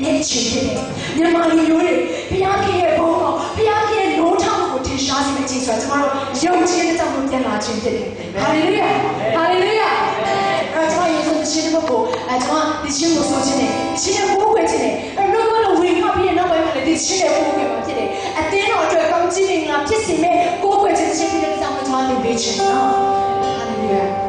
ရဲ့ချီဖြစ်တယ်မြန်မာလူမျိုးတွေဘုရားခင်ရဲ့ဘုန်းတော်ဘုရားခင်ရဲ့နိုးထောင်ကိုထင်ရှားစေမယ့်အချိန်ဆိုတာကျွန်တော်တို့ယုံကြည်တဲ့ကြောင့်ပြန်လာခြင်းဖြစ်တယ်ဟာလေလုယာဟာလေလုယာကျွန်တော်ယေရှုရှင်ဘုကိုကျွန်တော်ဒီရှင်ကိုဆိုခြင်းနဲ့ရှင်ရဲ့ဘိုးခွေခြင်းနဲ့နှုတ်ကလည်းဝင်ခပြီးနောက်ပိုင်းမှာလည်းဒီရှင်ရဲ့ဘိုးခွေမှာဖြစ်တယ်အတင်းတော်အတွက်ကောင်းချီးမင်္ဂလာဖြစ်စေမယ့်ကိုယ်ခွေခြင်းရှင်ဖြစ်တဲ့ကြောင့်ကျွန်တော်လုပ်ပေးခြင်းနော်ဟာလေလုယာ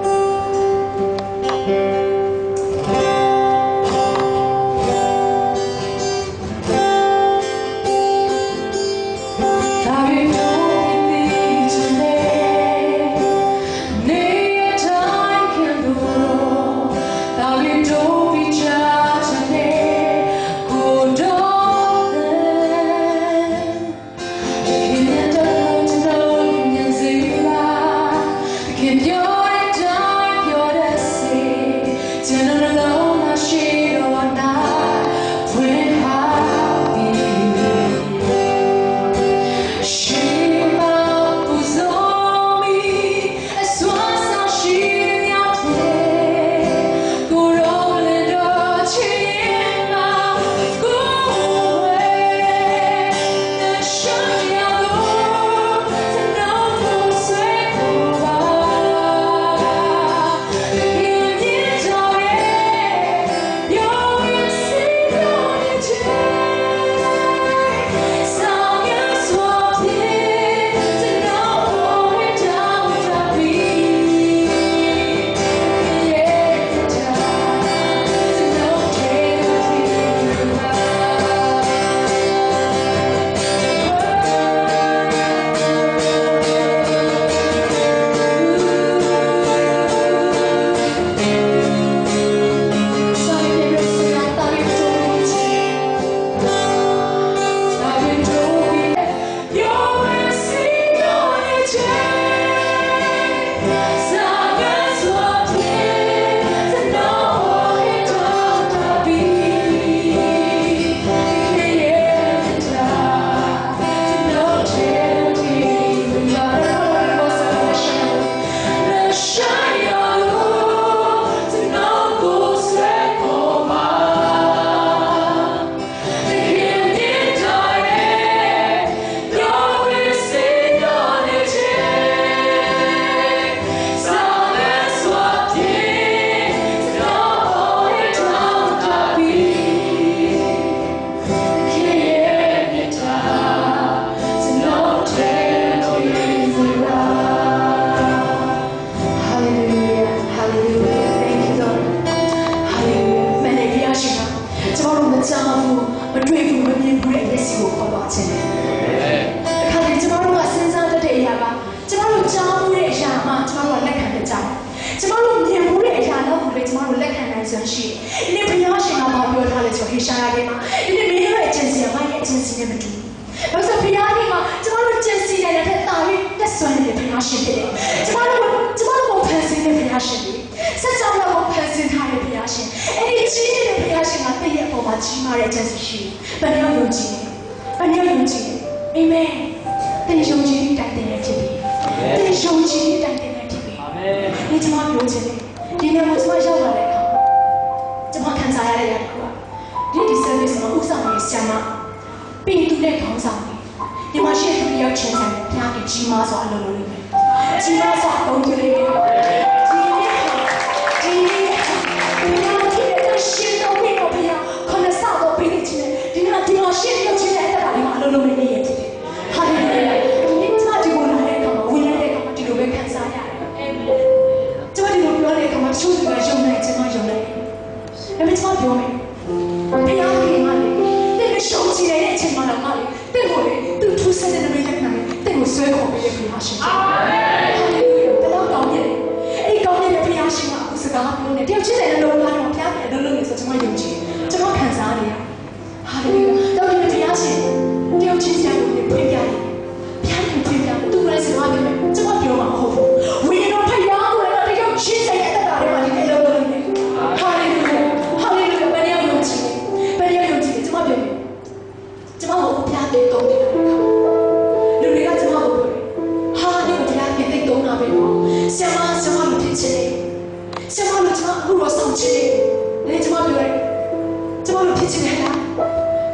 ဆရာမတို့ကျွန်မအခုတော့ဆောင်ချင်တယ်။ဒါနဲ့ကျွန်မပြောတယ်။ကျွန်မတို့ဖြစ်ချင်တယ်လား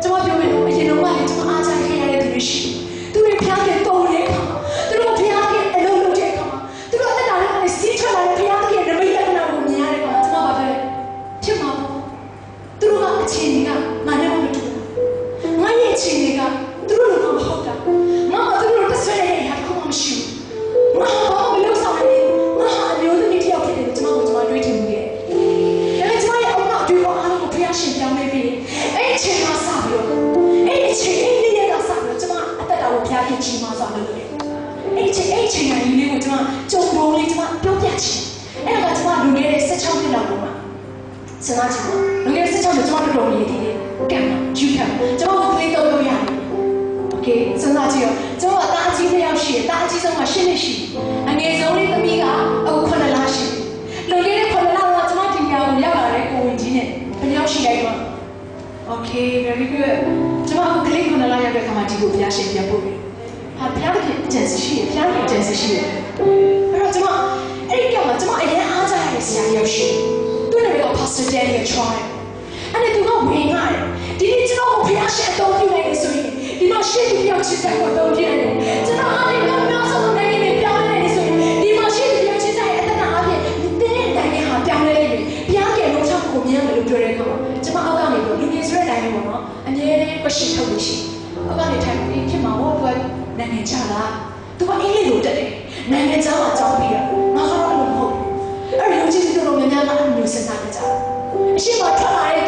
ကျွန်မပြောမယ်လို့အရင်တော့မှလည်းကျွန်မအားချခဲ့ရတဲ့သူတွေရှိသူတွေဖျားတဲ့တုံးတဲ့အခါမှာသူတို့ဖျားတဲ့အလုံးလုံးတဲ့အခါမှာသူတို့အသက်တာနဲ့စီးထွက်လာတဲ့ဖျားတဲ့နမိတ်လက္ခဏာကိုမြင်ရတဲ့အခါမှာကျွန်မဘာပြောလဲဖြစ်မှာပေါ့သူတို့ကအချိန်တွေကငါနဲ့မတူဘူးငါရဲ့အချိန်တွေကသူတို့လိုမဟုတ်တာငါကသူတို့တစ်ဆွဲရတဲ့ဟာတစ်ခုမှမရှိဘူးငါဘာမှမလုပ်ဆောင်နိုင်ဘူးငါဟာအမျိုးသမီးတစ်ယောက်ဖြစ်တယ်ကျွန်မတွေးထင်မှုရဲ့ဒါပေမဲ့ကျွန်မရဲ့အုံနောက်တွေပေါ်အားလုံးကိုဖျားရှင်ပြောင်းလဲပြီးအဲ့အချိန်ကစပြီးတော့အဲ့အချိန်အဲ့ဒီရက်ကစပြီးတော့ကျွန်မအသက်တာကိုဖျားခင်ကြီးမှဆိုလို့တယ်အဲ့အချိန်ကကြီးလေးကိုကျွန်မကြုံပုံလေးကျွန်မပြောပြချင်အဲ့ဒါကကျွန်မလူငယ်တဲ့16နှစ်လောက်မှာစဉ်းစားကြည့်ပါလူငယ်16နှစ်ကျွန်မတို့တော်ရည်တည်တယ်ကံယူခံကျွန်မကလေးတော့လို့ရတယ်โอเคစဉ်းစားကြည့်ရောကျွန်တော်အသားကြီးတစ်ယောက်ရှိတယ်အသားအကြီးဆုံးက8နှစ်ရှိအငယ်ဆုံးလေးသမီးကအခု9လရှိလူငယ်တဲ့9လကကျွန်မဒီညကိုရောက်လာတဲ့ကိုဝင်ကြီးနဲ့ဘယ်ရောက်ရှိလိုက်တော့โอเค very good ကျွန်မအခုကလေး9လရောက်တဲ့ခါမှာဒီကိုဘုရားရှင်ပြန်ပို့ပြီဟာဘုရားရဲ့ကျန်စီရှိတယ်ဘုရားရဲ့ကျန်စီရှိတယ်အဲ့တော့ကျွန်မအဲ့ဒီကမှာကျွန်မအရင်အားကြရတဲ့ဆရာရောက်ရှိသူ့နာမည်က Pastor Daniel Choi အဲ့ဒီသူကဝင်လာတယ်ဒီနေ့ကျွန်တော်ကိုဘုရားရှင်အတော်ပြုလိုက်နေဆိုရင်ဒီမှာရှေ့သူပြောင်းချစ်တဲ့ကိုတော်ပြည့်တယ်ကျွန်တော်အားလုံးများစွာသောနိုင်ငံတွေပြောင်းလဲနေဆိုရင်ဒီမှာရှေ့သူပြောင်းချစ်တဲ့အတ္တနာအပြင်တင်းတဲ့နိုင်ငံဟာပြောင်းလဲနေပြီဘုရားကလုံးချကိုမြင်တယ်လို့ပြောတဲ့အခါမှာကျွန်မအောက်ကနေပြီးလူကြီးဆိုတဲ့တိုင်းပေါ့နော်အမြဲတမ်းပရှစ်ထုတ်လို့ရှိအောက်ကနေထိုင်ပြီးဖြစ်မှာဟောသူကနိုင်ငံခြားလားသူကအင်္ဂလိပ်လိုတက်တယ်နိုင်ငံခြားမှာကြောင်းပြီးတော့ငါကတော့လို့မဟုတ်ဘူးအဲ့ဒီလူကြီးတို့များများကအဲ့လိုမျိုးစဉ်းစားနေကြတယ်အရှိမထွက်လာတဲ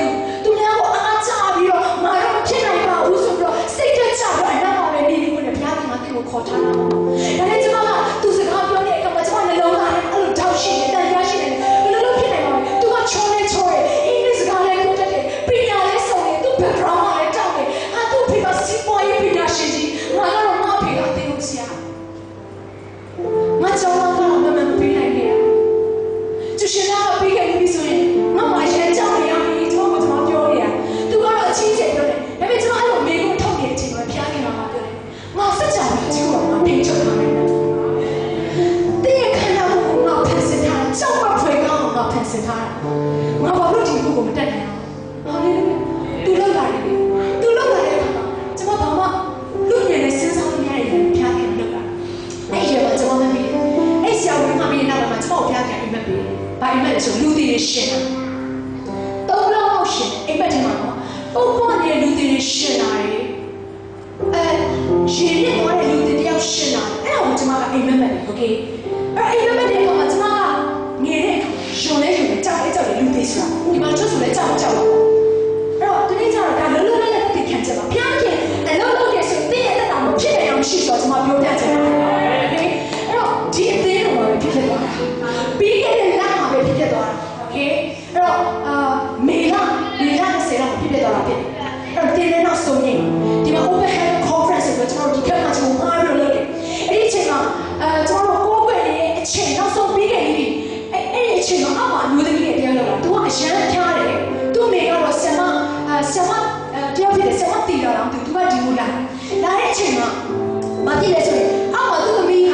့သူများကိုအားချပြီးတော့ငါတော့ဖြစ်နိုင်ပါဘူးဆိုပြီးတော့စိတ်သက်ချပြီးအနောက်မှာပဲနေနေကိုလည်းဘုရားကငါ့ကိုခေါ်ထားတာ။ဒါနဲ့ကျွန်မကသူစကားပြောတဲ့အခါမှာကျွန်မနှလုံးသားထဲအဲ့လိုတောက်ရှိနေတယ်တရားရှိနေတယ်ဘယ်လိုလုပ်ဖြစ်နိုင်ပါ့မလဲ။ तू ကချောနေချောတယ်အင်္ဂလိပ်စကားလည်းပြောတတ်တယ်ပညာလည်းစုံတယ်သူ background ကလည်းတောက်တယ်ဟာသူဖေကစီပွားရေးပညာရှင်ကြီးငါကတော့ငါဖေကသင်လို့ဆရာငါကြောင်းကတော့မမပေးနိုင်ခဲ့။ကျရှင်ကပေးခဲ့ပြီဆိုရင်ငါမှရဲကြောင်းရအောင်ဒီတော့ကျွန်မပြောနေတာ။ तू ကတော့အချင်းချင်းပြောတယ်ဒါပေမဲ့ကျွန်တော်အဲ့လိုမေးခွန်းထုတ်နေတဲ့အချိန်မှာဖျားနေတာမှာပြောတယ်ငါစက်ကြတာကျိုးတော့ငါထိချုပ်ထားနိုင်တယ်တင်းရဲ့ခန္ဓာကိုယ်ငါဖန်ဆင်းထားတာကြောက်မဖွေကောင်းငါဖန်ဆင်းထားတာငါဘာလို့ဒီခုကိုမတက်နိုင်အောင်ဟာလေသူလောက်လာတယ်သူလောက်လာတဲ့အခါမှာကျွန်မဘာမှလူငယ်နဲ့စဉ်းစားလို့မရတဲ့ဖျားခင်လောက်လာအဲ့ဒီမှာကျွန်မမပြီးအဲ့ဆရာဝန်ကမင်းနောက်မှာကျွန်တော်ဖျားခင်အိမ်မက်ပြီးဘာအိမ်မက်လဲဆိုလူတည်နေရှင်းတာ3လောက်ရှင်းအိမ်မက်ထဲမှာပုံပွားနေတဲ့လူတွေရှင်းလာတယ်ရေနဲ့သွားတဲ့လူတွေတယောက်ရှင်းလာတယ်အဲ့ဒါကိုကျွန်မကအိမ်မက်မယ်โอเคအဲ့အိမ်မက်တဲ့ကောင်ကကျွန်မကငယ်တဲ့ရုံလဲကြောက်တယ်လူတွေဆိုတာဒီမှာကျွတ်ဆိုလဲကြောက်တော့အဲ့တော့ဒီနေ့ကျတော့ဒါလုံးလုံးနဲ့တည်ခံချက်ပါဖျားခင်အလုံးလုံးရဲ့ဆိုတင်းရဲ့တက်တာမဖြစ်နိုင်အောင်ရှိဆိုကျွန်မပြောပြချင်တယ်โอเคအဲ့တော့ဒီအသေးတော့ပဲဖြစ်သွားတာပြီးခဲ့တဲ့လမှာပဲဖြစ်သွားတာโอเคအဲ့တော့မေလ20လောက်ဖြစ်သွားတာဖြစ်အဲ့တော့တင်းနဲ့နောက်ဆုံးရင်ဒီမှာ overhead conference ဆိုတော့ကျွန်တော်ဒီခက်မှာကျွန်တော်အားရလို့လေအဲ့ဒီအချိန်မှာကျွန်တော်ကိုယ်ွယ်နေတဲ့အချိန်နောက်ဆုံးပြီးခဲ့ပြီအဲ့ဒီအချိန်မှာအမအမျိုးသမီးတွေတရားလောက်တာသူကအရန်ဖျားတယ်သူ့မိကတော့ဆမတယောက်ဖြစ်တယ်ဆမတီလာတော့သူကဒီလိုလာတဲ့အချိန်မှာမသိလဲဆိုရင်အမသူ့သမီးဟ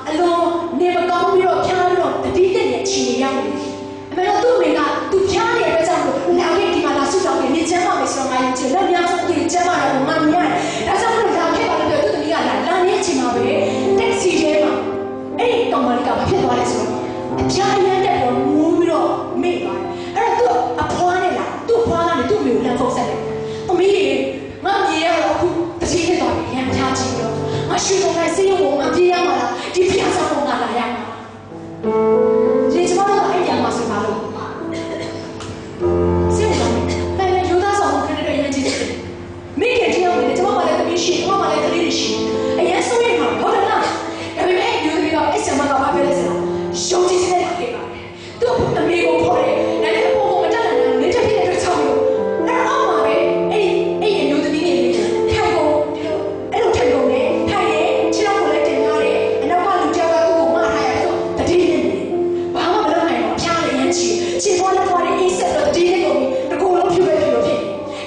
ာအလုံးနေမကောင်းပြီးတော့ဖျားပြီးတော့တတိတက်ရဲ့အခြေအနေရောက်နေတယ်အမေတို့သူ့မိကသူဖျားနေတဲ့အတွက်ကြောင့်လာခဲ့ဒီမှာလာဆုတောင်းနေချမ်းပါမယ်ဆိုတော့ငါယုံကြည်လက်များဆုံးဒီချမ်းပါတော့ငါမြင်ဒါကြောင့်မလို့လာခဲ့ပါလို့ပြောသူ့သမီးကလာနေတဲ့အချိန်မှာပဲတက်စီထဲမှာအဲ့ဒီကောင်မလေးကဘာဖြစ်သွားလဲဆိုတော့အဖျားရမ်းတဲ့ပေါ်မူးပြီးတော့မိတ်သွားတယ်အဲ့တော့သူအဖွားနဲ့လာသူ့ဖွားကနေသူ့မျိုးလမ်းဖုံးဆက်တယ်သမီးငါမြေရတော့အခုတတိဖြစ်သွားပြီရမ်းဖျားကြည့်တော့ငါရွှေကုန်တိုင်းစေးရုံကိုငါပြေးရမှာလားဒီဖျားဆောင်ကငါလာရမှာဒီကျမတို့အဲ့ဒီမှာဆိုပါလို့စေးရုံပဲလေယူသားဆောင်ခဏတော့ရမ်းကြည့်တယ်မိခင်တယောက်နဲ့ကျမမလည်းတပည့်ရှိကျမမလည်းကလေးရှိအရင်ဆုံးရမှာဟုတ်တယ်လားဒါပေမဲ့ယူပြီးတော့အဲ့ဆံမကဘာပြောလဲဆိုတော့ရှုံးကြည့်နေတဲ့ခဲ့ပါတယ်သူ့အမေကိုခေါ်တယ်ဒါနဲ့အပေါ်ကိုမတက်နိုင်ဘူးလက်ချက်ဖြစ်တဲ့အတွက်ချောင်းလို့အဲ့တော့အောက်မှာပဲအဲ့ရမျိုးသမီးနေနေထိုင်ကုန်ဒီလိုအဲ့လိုထိုင်ကုန်နေထိုင်ရင်ခြေထောက်ကိုလည်းတင်ထားတယ်အနောက်ကလူတယောက်ကသူ့ကိုမထားရတယ်ဆိုတတိနေဘာမှမလုပ်နိုင်ဘူးဖျားနေရင်ခြေပေါ်လက်ပေါ်နဲ့အေးဆက်တော့တတိနေကုန်တကူလုံးဖြူပဲဖြူလို့ဖြစ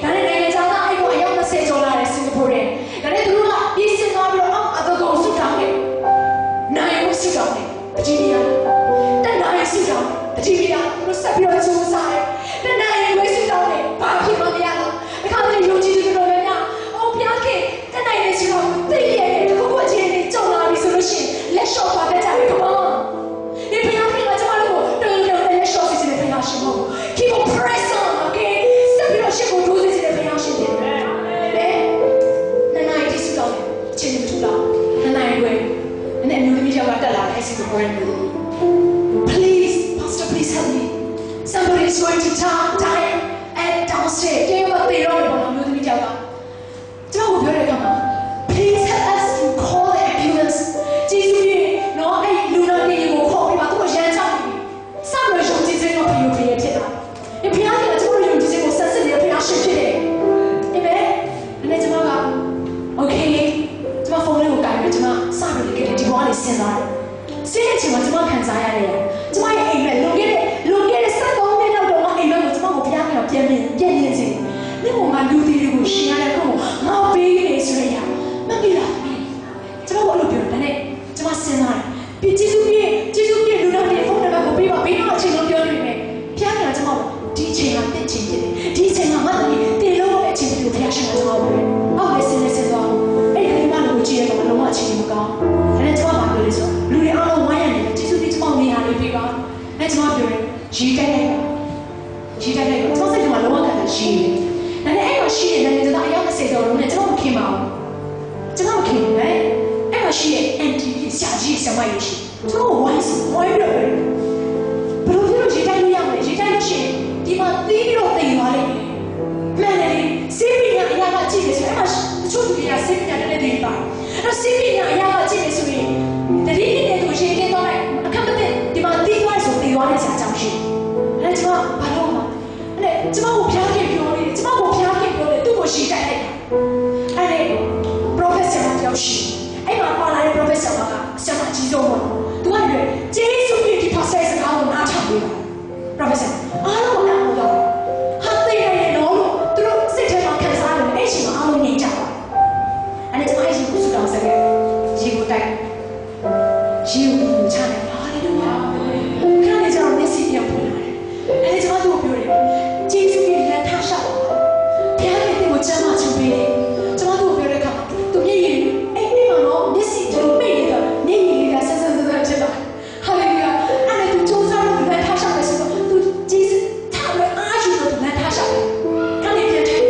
်ဒါနဲ့နိုင်ငံခြားသားအဲ့ကအယောက်20ကျော်လာတယ်စင်ကာပူထဲဒါနဲ့သူတို့ကဒီစင်ကာပူတော့အတော့ကိုစုတောင်းတယ်နိုင်ကိုစုတောင်းတယ်အကြီးကြီးတက်နိုင်စုတောင်းအကြီးကြီးကသူဆက်ပြီးတော့စူးစားတယ်တက်နိုင်ကိုစုတောင်းတယ်ဘာဖြစ်မှမရတော့အခါကျရင်ယုံကြည် is going to die at downstairs. Can you they don't know what you tell them? Don't worry, come on. Please help us to call the ambulance. Jesus, no, I do not need you to call me, but I'm going to tell you. Some of you didn't know you created. If you are going to do this, sense of your today. Amen. And that's my okay. It's my phone. You got it. My son will get it. You want to send that? Say it to my hands. I am. It's my amen. Look at it. Start going down. Amen. It's my opinion. Get你我蛮努力的，我心爱的我，我背的是谁呀？那你啦，怎么我都不要呢？怎么现在？别接触别，路上别风那个我背吧，背那钱都掉里面，偏要怎么？提前啊，得钱的，提前啊，我你得了我的钱就偏想怎么办？我现在说，哎，你妈如果接了，我钱不高，那怎么办？对的说，路里阿拉玩呀的，接触你怎么没下来背吧？那怎么办？期待那个，怎么在他妈老看的期？那哎，我是那就到要个谁走路呢？怎么不看嘛？怎么不看呢？哎，我是 MTV 夏季什么游戏？怎么我玩是玩不了的？不如现在一样的，现在是地方低了对话的，买的谁比人家要记得住？哎嘛是出去呀，谁比人家那对吧？那谁比人家要记得住？但你那东西看到来，看不见地方低话是对话的下讲是，那怎么办嘛？那怎么我偏给表的？怎么我偏给表的？都我是在那，哎，professor 嘛表示，哎嘛，我来 professor 嘛，相当激动嘛，都感觉这属于ที่ process เขาหน้าฉ่ำเลย professor အားလုံးကလည်းတော့ဟာသိနေတယ်နော်လို့သူတို့စိတ်ထဲမှာခံစားတယ်အဲ့ချိန်မှာအားလုံးငြိမ်ကြပါအဲ့ဒါကျွန်မအရင်ကစတောင်းစခဲ့ရေကိုတိုက်ရေကိုချတယ်ဟာလေလုယာခဏလေးကျွန်တော်မျက်စိပြန်ဖွင့်လာတယ်အဲ့ဒါကျွန်မတို့ပြောတယ်ကျေးဇူးကြီးလည်းထားရှောက်ပါဘုရားရဲ့ကိုကျမ်းမာချုပ်ပေးတယ်ကျွန်မတို့ပြောတဲ့အခါသူမျက်ရည်အဲ့ဒီမှာတော့မျက်စိကျွန်တော်မိတ်နေတာမျက်ရည်ကဆက်ဆက်ဆက်ဆက်ဖြစ်လာဟာလေလုယာအဲ့ဒါသူစူးစမ်းလို့လည်းထားရှောက်တယ်ဆိုတော့သူကျေးဇူးထားလို့အားယူလို့လည်းထားရှောက်တယ်ခဏလေးပြန်ထည့်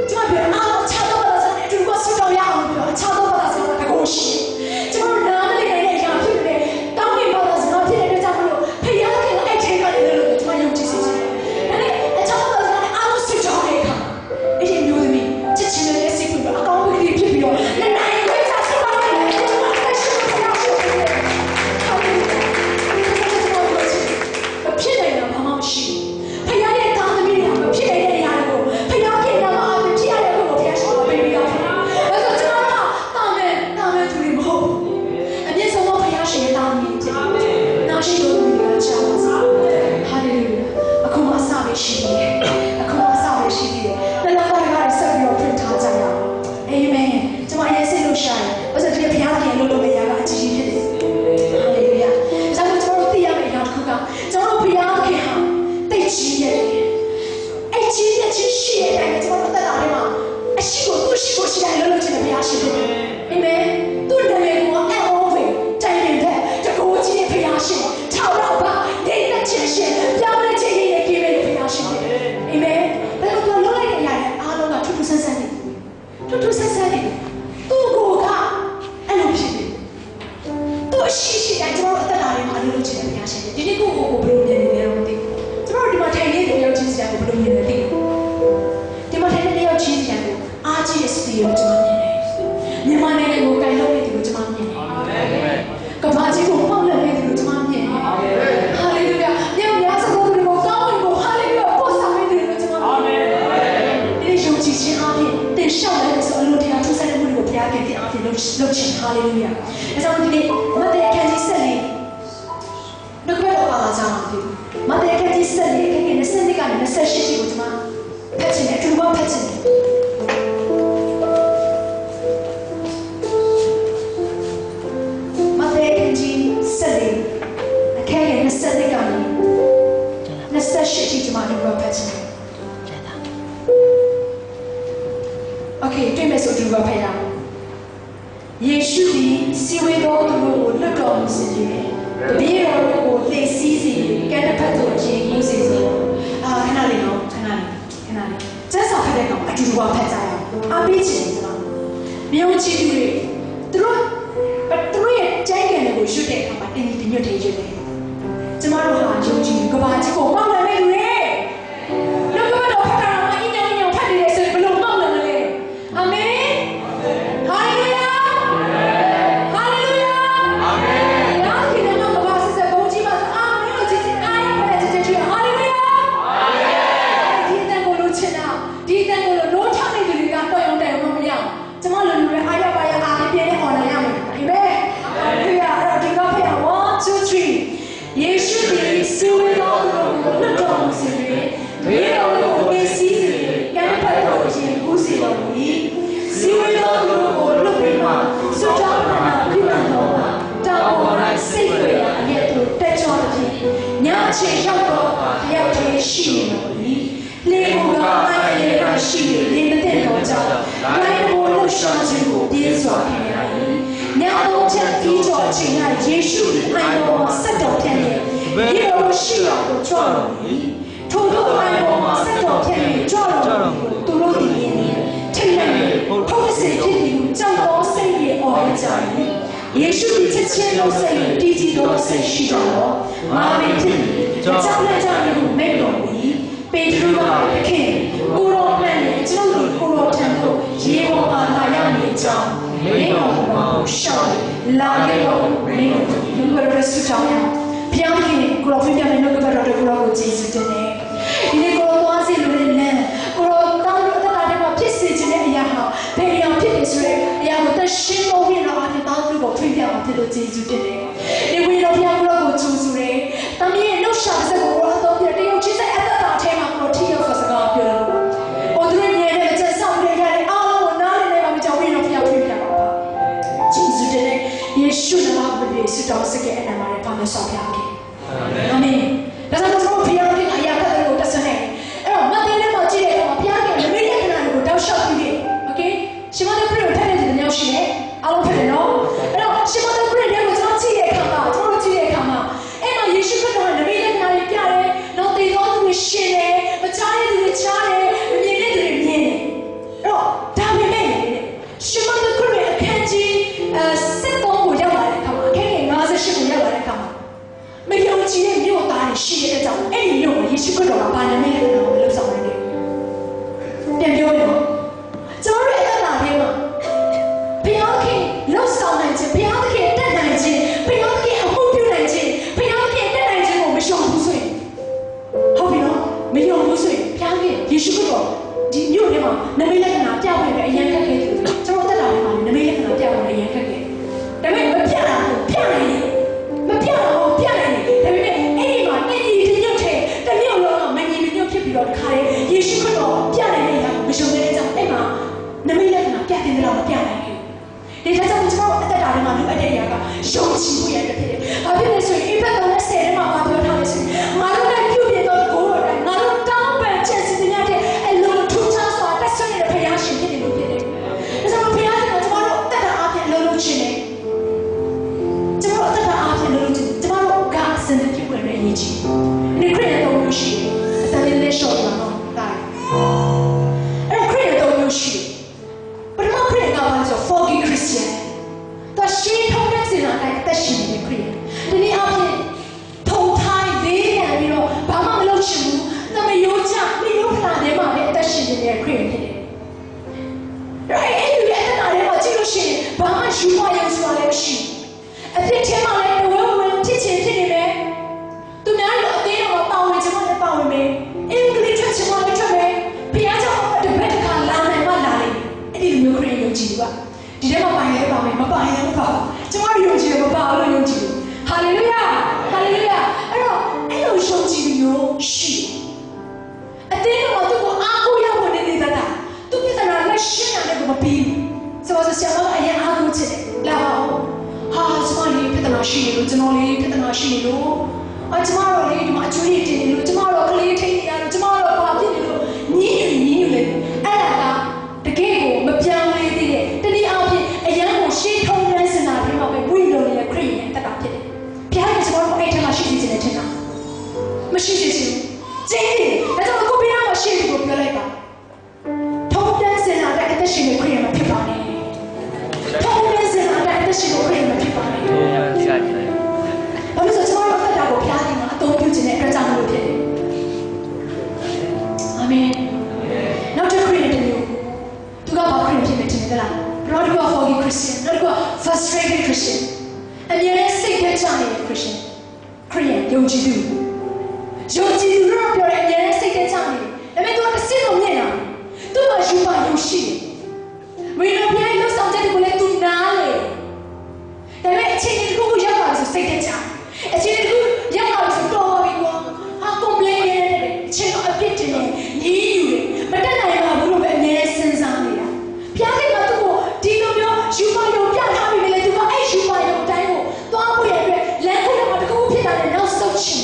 ကျွန်မပြောအားချတော့ပါလားဆိုတော့သူကစတော့ရအောင်ပြောချတော့ပါလားဆိုတော့တကောရှိကျွန်တော်နားမလည်တဲ့ရာဖြစ်တယ်တောင်းနေပါလားဆိုတော့ဖြစ်တဲ့ကြောင့်မလို့ဖခင်ကအဲ့ချိန်ကနေလို့ကျွန်မယုံကြည်စေချင်တယ်အဲ့ဒါအချောင်းတော့အားလုံးစစ်ကြောတဲ့အခါအဲ့ဒီမျိုးသမီးချစ်ချင်တဲ့စိတ်ကအကောင်းကြီးဖြစ်ပြီးတော့နိုင်ခွင့်စားစပါမယ်ကျွန်မအရှိမရရှိတယ်ဟုတ်ကဲ့ဖြစ်နေတာဘာမှမရှိဘူးဖခင်ရဲ့တာသမီးတွေကဖြစ်နေတဲ့အရာတွေကိုဖခင်ပြင်လာအောင်ဖြစ်ရတဲ့ကိုဖခင်ဆောင်ပေးပြီးတော့ဖြစ်တယ်ဒါဆိုကျွန်တော်ကတာမယ်သူတွေမဟုတ်ဘူးအပြည့်စုံသောဖခင်ရှင်ရဲ့တာသမီးဖြစ်တယ်နောက်ရှိလို့ဒီကချာပါစေဟာလေလုယာအခုမှအစပဲရှိသေးတယ်အခုမှအစပဲရှိသေးတယ်တလားပါကဆက်ပြီးတော့ဖွင့်ထားကြရအောင်အာမင်ကျွန်မရဲ့စိတ်လို့ရှာတယ်ဘာလို့ဒီဖခင်ခင်လို့မရတာအကြီးကြီးဖြစ်တယ်ဟာလေလုယာဒါဆိုကျွန်တော်သိရမယ့်အရာတစ်ခုကကျွန်တော်ဖခင်ခင်ဟာတိတ်ကြီးရဲ့အဲ့ကြီးတဲ့ချစ်ရှိရဲ့အဲ့ကျွန်တော်တက်လာတယ်မှာအရှိကိုသူ့ရှိကိုရှိတယ်လို့ချင်တယ်ဖခင်ရှိတယ်အာမင်သူ့နာမည်ကိုအဲ့ over တိုင်တယ်တကူကြီးရဲ့ဖခင်ရှိထောက်တော့ပါနေတဲ့ချစ်ရှင်ပြောင်းလဲခြင်းရဲ့ကိလေသာဖခင်ရှိတယ်အာမင်ဘယ်လိုလုပ်လိုက်ရလဲအားလုံးကထူးထူးဆန်းဆန်းနေသူ့ကိုကအဲ့လိုဖြစ်တယ်သူ့ရှိတိုင်းကျွန်တော်အသက်တာတွေမှာလို့ချင်တယ်ဖခင်ရှိတယ်ဒီနေ့ကိုဘယ်လိုမြင်နေလဲတော့မသိဘူးကျွန်တော်ဒီမှာထိုင်နေတဲ့ယောက်ျားစရာကိုဘယ်လိုမြင်လဲသိဘူးဒီမှာထိုင်နေတဲ့ယောက်ျားစရာကိုအားကြီးတဲ့စတီကိုကျွန်တော်မြင်တယ်မြန်မာနိုင်ငံကိုကိုင်လို့နေတယ်ကိုကျွန်တော်မြင်တယ်အာမင်ကဘာကြီးကိုပေါက်လက်နေတယ်ကိုကျွန်တော်မြင်တယ်အာမင်ဟာလေလုယာညမြတ်စွာဘုရားကိုကောင်းကိုဟာလေလုယာပို့ဆောင်နေတယ်ကိုကျွန်တော်မြင်တယ်အာမင်ဒီယုံကြည်ခြင်းအပြင်တင်ရှောက်တဲ့ဆိုအလိုတရားထူးဆန်းတဲ့မှုတွေကိုဘုရားခင်တဲ့အပြင်လုပ်ချင်ဟာလေလုယာအဲကြောင့်ဒီနေ့မဿဲခန်းကြီးဆက်နေနှုတ်ကပတ်တော်ပါလာကြမှာဖြစ်မဿဲခန်းကြီးဆက်နေခန်းကြီး20နှစ်ကနေ28ရှိကိုကျွန်မဖတ်ချင်တယ်အထူးဘာဖတ်ချင်တယ်မဿဲခန်းကြီးဆက်နေအခန်းကြီး20နှစ်ကနေ28ရှိကျွန်မအထူးဘာဖတ်ချင်တယ်Okay, 对面是主播培养。ယေရှုသည်စီဝေတော်သူတို့ကိုလွတ်တော်မူစေ၍တပည့်တော်တို့ကိုသိသိစေကဲ့တဲ့ဖတ်တို့အချင်းကိုစေစေခဏလေးနော်ခဏလေးကျက်စာဖတ်တဲ့ကောင်အတူတူဖတ်ကြရအောင်အပေးချင်တယ်ကျွန်တော်မြို့ချီသူတွေသူတို့ရဲ့ကျိုင်းကန်တွေကိုရွတ်တဲ့အခါမှာတင်းတင်းညွတ်ထည်ရွတ်တယ်ကျမတို့ဟာယုံကြည်ကဘာကြီးကိုပေါက်လာတဲ့လူတွေ ချိန်ရောက်တော့တယောက်တည်းရှိနေပြီလေကိုကအိုင်လေကရှိနေလေမတဲ့တော့ကြောင့်လိုက်ဖို့လှရှာခြင်းကိုပြင်းစွာခံရ၏ညတော့ချက်ပြီးတော့အချိန်ကယေရှုအိုင်တော်မှာဆက်တော်ဖြစ်နေဒီလိုရှိအောင်ကိုကြွတော်မူ၏ထို့သောအိုင်တော်မှာဆက်တော်ဖြစ်နေကြွတော်မူသူတို့တည်နေထိတ်လန့်ဖို့စေဖြစ်ပြီးကြောက်တော်စိတ်ရဲ့အော်ကြ၏ယေရှုသည်ချက်ချင်းလို့စိတ်တည်ကြည်တော်စိတ်ရှိတော်မာမင်းဖြစ်ကြောက်လက်ကြလို့မိတ်တော်မူ၏ပေတရုကခင်ကိုရောမှန်နဲ့ကျွန်တော်တို့ကိုရောထံသို့ရေပေါ်မှာလာရောက်နေကြောင်းမင်းတော်ကိုရှောက်လာခဲ့တော်မင်းတို့လူဘရစတောင်းပြောင်းရင်ကိုရောပြမယ်လို့ကတော့ကိုရောကိုကျေးဇူးတင်တယ်ဒီနေ့ကိုရောသွားစီလို့လည်းကိုရောတောင်းလို့တတ်တာတဲ့မှာဖြစ်စေခြင်းတဲ့အရာဟာဘယ်ရောဖြစ်နေဆိုတဲ့အရာကိုတရှင်းလို့ပြီးတော့အပြင်တောင်းလို့ကိုဖွင့်ပြအောင်ဖြစ်လို့ကျေးဇူးတင်တယ်ဒီဝိရောပြကိုရောကိုကျေးဇူးတယ်တမီးရဲ့လှရှာစကားကိုတော့ပြတရုပ်ချင်းတဲ့အတ္တတာထဲမှာကိုထီရောက်စကားပြောလို့ဟိုသူရဲ့ရဲ့ချက်ဆောင်ရရတယ်အားလုံးကိုနားလည်နေပါမကြောက်ဝိရောပြဖွင့်ပြပါပါကျေးဇူးတင်တယ်ယေရှုနာမနဲ့ဆုတောင်းစကားအနံမှာပါမယ်ဆောင်ပြခဲ့အာမင်ဒါကြောင့်ကျွန်တော်ဘုရားရဲ့အရာတွေကိုတက်ဆနေအဲ့တော့မတ်သေးလေးမှာကြည့်တဲ့အခါမှာဘုရားရဲ့မိမိရဲ့ခန္ဓာကိုတောက်လျှောက်ပြီးပြီโอเคရှင်မတို့ခရစ်ကိုထည့်နေတယ်မျိုးရှိတယ်အားလုံးထည့်တယ်နော်အဲ့တော့ရှင်မတို့ခရစ်ရဲ့ကိုကျွန်တော်ကြည့်တဲ့အခါမှာကျွန်တော်ကြည့်တဲ့အခါမှာအဲ့မှာယေရှုခရစ်ကမိမိရဲ့ခန္ဓာကိုပြတယ်နောက်တည်တော်သူကိုရှင်တယ်မချားတဲ့သူကိုချားတယ်မမြင်တဲ့သူကိုမြင်တယ်အဲ့တော့ဒါပေမဲ့ရှင်မတို့ခရစ်ရဲ့အခန်းကြီး73ကိုရောက်လာတဲ့အခါမှာအခန်းကြီး58ကိုရောက်လာတဲ့အခါမှာမယုံကြည်တဲ့မြို့သားတွေရှိတဲ့အကြောင်းအဲ့ဒီမြို့ကိုယေရှုခရစ်တော်ကဘာနာမည်နဲ့လုပ်ဆောင်နေတယ်ပြန်ပြောမယ်နော်ကျွန်တော်ရဲ့အတ္တထဲမှာဘုရားခင်လှုပ်ဆောင်နိုင်ခြင်းဘုရားသခင်တက်နိုင်ခြင်းဘုရားသခင်အမှုပြုနိုင်ခြင်းဘုရားသခင်တက်နိုင်ခြင်းကိုမရှောင်ဘူးဆိုရင်ဟုတ်ပြီနော်မယုံဘူးဆိုရင်ဘုရားခင်ယေရှုခရစ်တော်ဒီမြို့ထဲမှာနမိတ်လက္ခဏာပြဝင်တဲ့အရန်ခက်ခဲတယ်ကျွန်တော်တက်တာထဲမှာနမိတ်လက္ခဏာပြဝင်တဲ့အရန်ခက်ခဲဒါပေမဲ့မပြတာကိုပြနိုင်တယ်မပြတော့ပြနိုင်တယ်ဒါပေမဲ့အဲ့ဒီမှာတည်တည်ညွတ်တဲ့တမျိုးလုံးကမငြိမ်ညွတ်ဖြစ်ပြီးတော့တခါလေယေရှုခရစ်တော်ပြနိုင်တဲ့အရာကိုမရှုံတဲ့အကြောင်းအဲ့မှာနမိတ်လက္ခဏာပြတင်တယ်တော့မပြနိုင်ဘူးဒီဒါကြောင့်ကျွန်တော်အသက်တာထဲမှာလိုအပ်တဲ့အရာကယုံကြည်မှုရတဲ့ဖြစ်တယ်။ဘာဖြစ်လဲဆိုရင်အိမ်ဘက်တော်နဲ့ဆယ်ထဲမှာပြောထားလို့ဆိုရင်ငါတို့နဲ့ပြုပြတော့ကိုယ်တော်တိုင်းငါတို့တောင်းပန်ချက်စီတင်ရတဲ့အလုံးထူးခြားစွာတက်ဆွမ်းနေတဲ့ဘုရားရှင်ဖြစ်တယ်လို့ဖြစ်တယ်။ဒါကြောင့်ဘုရားရှင်ကကျွန်တော်တို့အသက်တာအပြင်လုံးလုံးချင်းတယ်။ကျွန်တော်အသက်တာအပြင်လုံးလုံးချင်းကျွန်တော်တို့ကအစင်တဲ့ဖြစ်ဝင်တဲ့အရေးကြီး။ဒီခရစ်တော်မျိုးရှိတယ်။အသက်လေးရှော့လာတော့တာ။အဲ့ခရစ်တော်မျိုးရှိတယ်။ပထမခရစ်တော်ကဆို forgiving Christian တော့ရှင်းထုံးတဲ့စီလာတိုင်းတက်ရှိနေတဲ့ခရစ်ဒီနေ့အပြင်ထုံထိုင်းလေးရပြီးတော့ဘာမှမလုပ်ချင်ဘူးတမယိုးချမိယိုးဖလာထဲမှာပဲတက်ရှိနေတဲ့ခရစ်ဖြစ်တယ်။အဲ့ဒီရဲ့အဲ့ဒါလည်းမကြည့်လို့ရှိရင်ဘာမှယူမရဆိုတာလည်းမရှိဘူး။အဖြစ်ထဲမှာလည်းဝဲဝဲဖြစ်ချင်ဖြစ်နေမယ်။သူများတို့အသေးတော့ပါဝင်ချင်မှလည်းပါဝင်မယ်။အင်္ဂလိပ်ထွက်ချင်မှလည်းထွက်မယ်။ဘုရားကြောင့်တပည့်တစ်ခါလာနိုင်မှလာလိမ့်မယ်။အဲ့ဒီလိုမျိုးခရစ်ယုံကြည်ပါဒီထဲမှာပါရင်ပါမယ်မပါရင်မပါကျွန်တော်ယုံကြည်မပါလို့ယုံကြည်ဟာလေလုယာဟာလေလုယာအဲ့တော့အဲ့လိုယုံကြည်မျိုးရှိအတင်းတော့သူကအားကိုးရဖို့နေနေတာသူပြဿနာလက်ရှင်းရတယ်ကိုမပြီးဘူးဆိုတော့ဆရာမအရင်အားကိုးချင်တယ်လာပါဦးဟာကျွန်တော်လေးပြဿနာရှိနေလို့ကျွန်တော်လေးပြဿနာရှိနေလို့ကျွန်တော်တို့လေးဒီမှာအကျွေးတင်နေလို့ကျွန်တော်တို့ကလေးထိနေရလို့ကျွန်တော်တို့ဘာဖြစ်နေလို့ညီးနေလေအဲ့ဒါကတကယ်ကိုမပြောင်းလဲသေးတဲ့တနည်းအားဖြင့်အရန်ကိုရှေ့ထုံးနှန်းစင်တာတွေမှာပဲဝိလုံနေတဲ့ခရစ်ယာန်တက်တာဖြစ်တယ်။ဘုရားရဲ့ကျွန်တော်တို့အဲ့ထက်မှရှိနေတယ်ထင်တာ။မရှိသေးဘူး။ကျင်းတယ်။ဒါကြောင့်ကိုဘုရားမရှိဘူးကိုပြောလိုက်ပါ။ထုံးနှန်းစင်တာတဲ့အသက်ရှင်နေခရစ်ယာန်မှာဖြစ်ပါနဲ့။ထုံးနှန်းစင်တာတဲ့အသက်ရှင်နေခရစ်ယာန်မှာဖြစ်ပါနဲ့။ဘာလို့ဆိုကျွန်တော်တို့တက်တာကိုဘုရားကြီးမှာအသုံးပြုခြင်းနဲ့အတွက်ကြောင့်လို့ဖြစ်တယ်။အာမင်။နောက်တစ်ခရစ်ယာန်တူသူကဘာခရစ်ယာန်ဖြစ်နေတယ်လား။နောက်တစ်ခုက forgiving Christian နောက်တစ်ခုက frustrated Christian အမြဲတမ်းစိတ်ထဲချနေတဲ့ Christian ခရစ်ယာန်ယုံကြည်သူတော့ပြောတယ်အမြဲတမ်းစိတ်ထဲချနေတယ်ဒါပေမဲ့သူကတစ်စိတော့မြင်လာသူ့မှာယူပါယုံရှိတယ်မင်းတို့ပြန်လို့ဆောင်တဲ့ကိုလည်းသူနားလေဒါပေမဲ့အချိန်တစ်ခုကိုရောက်လာဆိုစိတ်ထဲချအချိန်တစ်ခုရောက်လာဆိုတော့ပြီးကွာဟာ complain နေတယ်အချိန်တော့အပြစ်တင်နေညီးယူတယ်မတက်နိုင်ပါဘူးလို့ပဲအမြဲစဉ်းစားနေတာဘုရားခင်ကသူ့ကိုဒီလိုမျိုးယူပါယုံပြထားပြီးလေသူကအဲ့ယူပါယုံတိုင်းကိုသွားဖို့ရတဲ့လမ်းခုနမှာတကူဖြစ်တာနဲ့နောက်ဆုတ်ချင်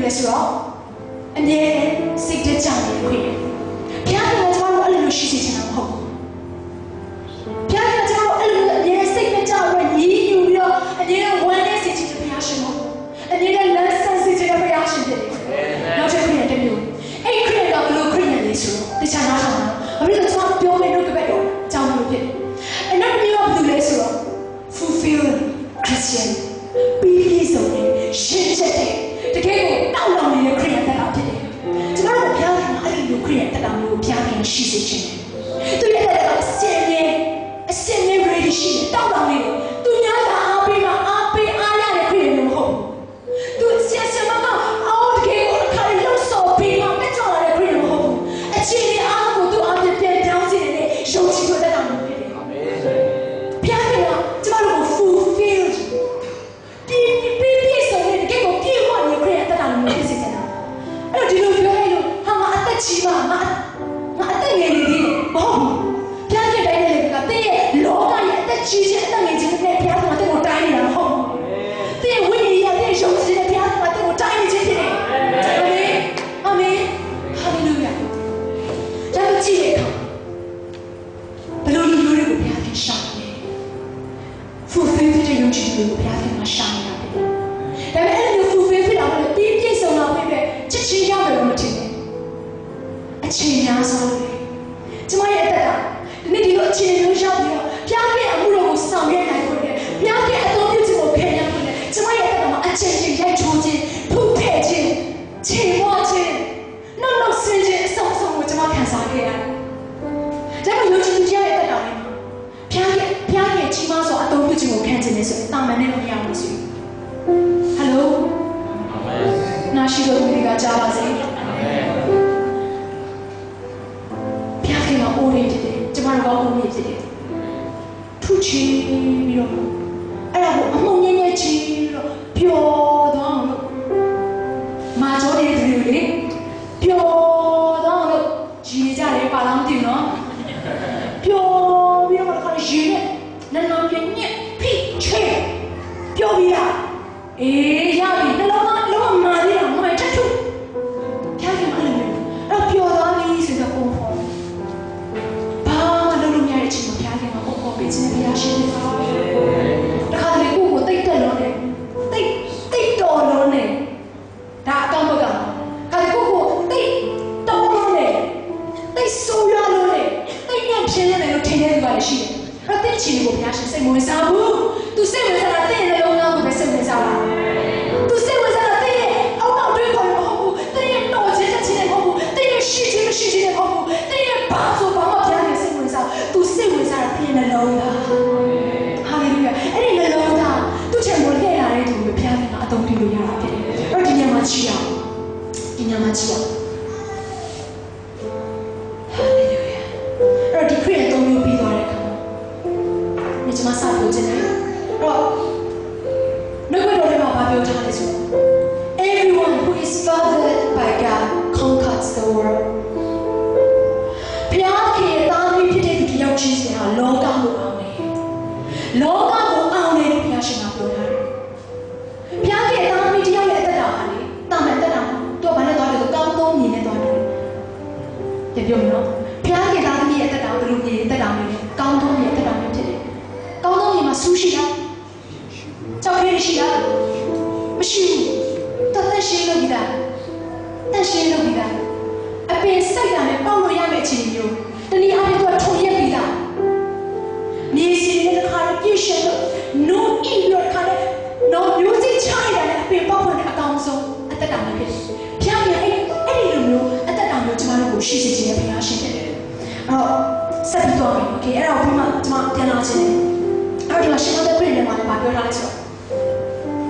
လဲဆိုတော့အမြဲစိတ်တကြနေခွင့်ဘုရားကကျွန်တော်တို့အဲ့လိုရှိစေချင်တာမဟုတ်ဘူးဘုရားကကျွန်တော်တို့အဲ့လိုအမြဲစိတ်တကြဝညီးညူပြီးတော့အမြဲဝမ်းနေစေချင်တဲ့ဘုရားရှင်မို့အမြဲလမ်းဆန်းစေချင်တဲ့ဘုရားရှင်ဖြစ်တယ်နောက်တစ်ခုရတဲ့မျိုးအဲ့ခရစ်တော်ဘလို့ခရစ်ယာန်လေးဆိုတော့တခြားနားထောင်တာဘာဖြစ်လို့ကျွန်တော်ပြောနေလို့ကပဲတော့ကြောင်းလို့ဖြစ်အဲ့နောက်တစ်မျိုးကဘယ်လိုလဲဆိုတော့ fulfill Christian ပြီးပြီဆိုရင်ရှင်းချက်တယ်တကယ်ကိုတောက်လောင်နေတဲ့ခရစ်ယာန်တက်တာဖြစ်တယ်ကျွန်တော်တို့ဘုရားကအဲ့ဒီလိုခရစ်ယာန်တက်တာမျိုးကိုဘုရားခင်ရှိစေခြင်းသူရဲ့တက်တာအစင်နဲ့ ready ရှိတယ်တောက်လောင်နေတယ်သူများကအားပေးမှအားပေးအားရတဲ့ခရစ်ယာန်မျိုးမဟုတ်ဘူးသူဆက်ဆက်မကအော်တကယ်ကိုအခါလုံးစောပေးမှမကြောက်ရတဲ့ခရစ်ယာန်မဟုတ်ဘူးအခြေအနေအားကိုသူအပြည့်ပြည့်တောင်းစီနေတဲ့ယုံကြည်ဖို့တက်တာမျိုးဖြစ်တယ်အာမင်ဘုရားခင်ကကျွန်တော်တို့ကို fulfill ပြီးဆိုရင်တကယ်ကိုပြေဝနေခရစ်ယာန်တက်တာမျိုးဖြစ်စေချင်တာအဲ့တော့ဒီလိုပြောလိုက်လို့ဟာငါအသက်ကြီးပါငါအသက်ငယ်နေသေးတယ်မဟုတ်ဘူးဘုရားခင်တိုင်းနေလေကတည့်ရဲ့လောကရဲ့အသက်ကြီးခြင်းအသက်ငယ်ခြင်းနဲ့ဘုရားကတည့်ကိုတိုင်းနေတာမဟုတ်ဘူးတည့်ဝိညာဉ်ရဲ့ယုံကြည်တဲ့ဘုရားကတည့်ကိုတိုင်းနေခြင်းဖြစ်တယ်အာမင်ဟာလေလုယာဒါကိုကြည့်တဲ့အခါဘယ်လိုမျိုးတွေကိုဘုရားခင်ရှာလဲ fulfill တဲ့ယုံကြည်မှုကိုဘုရားခင်ကရှာနေတာပဲဒါပေမဲ့အဲ့လို fulfill ဖြစ်အောင်လို့ပြည့်စုံအောင်ပဲချက်ချင်းရမယ်လို့မထင်နဲ့အချိန်များစွာပဲကျမရဲ့အသက်ကဒီနေ့ဒီလိုအချိန်မျိုးရောက်ပြီးတော့ဘုရားခင်အမှုတော်ကိုဆောင်ရွက်နိုင်ဖို့နဲ့ဘုရားခင်အသုံးပြုခြင်းကိုခံရဖို့နဲ့ကျမရဲ့အသက်ကမှာအချိန်ချင်းရိုက်ချိုးခြင်းဖုတ်ဖဲ့ခြင်းချိန်ဝါခြင်းနောက်ဆင်းခြင်းအဆောင်ကိုကျမခံစားခဲ့ရတယ်ဒါပေမဲ့ယုံကြည်သူရဲ့အသက်တာလေးမှာဘုရားခင်ကြီးမားစွာအသုံးပြုခြင်းကိုခံခြင်းနဲ့ဆိုရင်တာမန်နဲ့မရဘူးဆိုရင်ဟယ်လိုအာမင်နာရှိတော်မူကကြားပါစေအာမင်ဘုရားခင်ကအိုးရဖြစ်တယ်ကျမတို့ကအိုးရဖြစ်တယ်ထူချီပြီးတော့အဲ့ဒါကိုအမှုန်ငယ်ငယ်ချီပြီးတော့ပျော်သွားအောင်လို့မာကျော်တဲ့သူတွေလေပျော်သွားအောင်လို့ရည်ကြတယ်ပါလားမသိဘူးနော်ပျော်ပြီးတော့ခါရည်နဲ့နန်းပြညက်ဖိချေပျော်ပြီးရအေးရပြီနှလုံးသားလုံးဝမာသေးတာမိုင်ထထူဖျားခင်မလို့အဲ့ပျော်သွားပြီဆိုတော့ပုံဖော်ဘာမှလုံးလုံးရတဲ့ချိန်မှာဖျားခင်ကပုံဖော်ပေးခြင်းနဲ့ဘုရားရှင်နေပါတခါတလေကိုယ်တိတ်တက်လို့နေတိတ်တော်လို့နေဒါအကောင်းဘက်ကခါတလေကိုတိတ်တော်လို့နေတိတ်ဆိုးရလို့နေတိတ်ညံ့ပြင်းနေတယ်လို့ထင်တဲ့လူကလည်းရှိတယ်အဲ့တဲ့ချိန်ကိုဘုရားရှင်စိတ်ဝင်စားဘူးသူစိတ်ဝင်စားတာတဲ့နှလုံးသားကိုပဲစိတ်ဝင်စားတာသူစိတ်ဝင်စားတာတဲ့အောက်နောက်တွေးခေါ်မဟုတ်ဘူးတဲ့တော်ခြင်းတဲ့ခြင်းမဟုတ်ဘူးတဲ့ရှိခြင်းမရှိခြင်းမဟုတ်ဘူးတဲ့ဘာဆိုဘာမှဘုရားရှင်စိတ်ဝင်စားသူစိတ်ဝင်စားတာတဲ့နှလုံးသားဟာလေလုယာအဲ့ဒီနှလုံးသားသူ့ချက်ကိုလှည့်လာတဲ့သူကိုဘုရားရှင်ကအသုံးပြုလို့ရတာဖြစ်တယ်အဲ့ဒီညမှာချီအောင်ဒီညမှာချီအောင်ဟာလေလုယာအဲ့ဒီခရစ်တော်မျိုးပြီးသွားတဲ့အခါဒီမှာစဖို့ခြင်းနဲ့တော့နှုတ်ကတော်ထဲမှာဘာပြောထားလဲဆို Everyone who is fathered by God conquers the world ဘုရားခင်သားသမီးဖြစ်တဲ့သူတယောက်ချင်းစီဟာလောကကိုအောင်တယ်လောကကိုအောင်တယ်လို့ဘုရားရှင်ကပြောထားတယ်ဘုရားခင်သားသမီးတယောက်ရဲ့အသက်တာဟာလေတာမန်တက်တာတော့ဘာနဲ့သွားလဲဆိုကောင်းသုံးမြင်နဲ့သွားတယ်ပြန်ပြောမယ်နော်ဘုရားခင်သားသမီးရဲ့အသက်တာဘယ်လိုမြင်တက်တာမျိုးလဲကောင်းသုံးမြင်တက်တာမျိုးဖြစ်တယ်ကောင်းသောညီမဆူရှိလားကြောက်ရရှိလားမရှိဘူးတသက်ရှင်းလို့ဒီလားတက်ရှင်းလို့ဒီလားအပင်စိုက်တာနဲ့ပေါက်လို့ရမယ့်အခြေအနေမျိုးတနည်းအားဖြင့်သူကထုံရက်ပြီးသားမြေစီနဲ့တစ်ခါပြည့်ရှင်းလို့နိုးအိလို့ခါနဲ့နော်မျိုးစိချိုင်းတာနဲ့အပင်ပေါက်ဖို့နဲ့အကောင်းဆုံးအသက်တာမျိုးဖြစ်တယ်။ဘုရားကအဲ့ဒီလိုမျိုးအသက်တာမျိုးကျမတို့ကိုရှိစေခြင်းနဲ့ဘုရားရှင်ဖြစ်တယ်။အဲ့တော့ဆက်ပြီးတော့โอเคအဲ့ဒါကိုပြီးမှကျမပြန်လာခြင်းတယ်။အဲ့ဒီမှာရှင်မတဲ့ပြည်နယ်မှာလည်းပြောထားလိုက်ဆို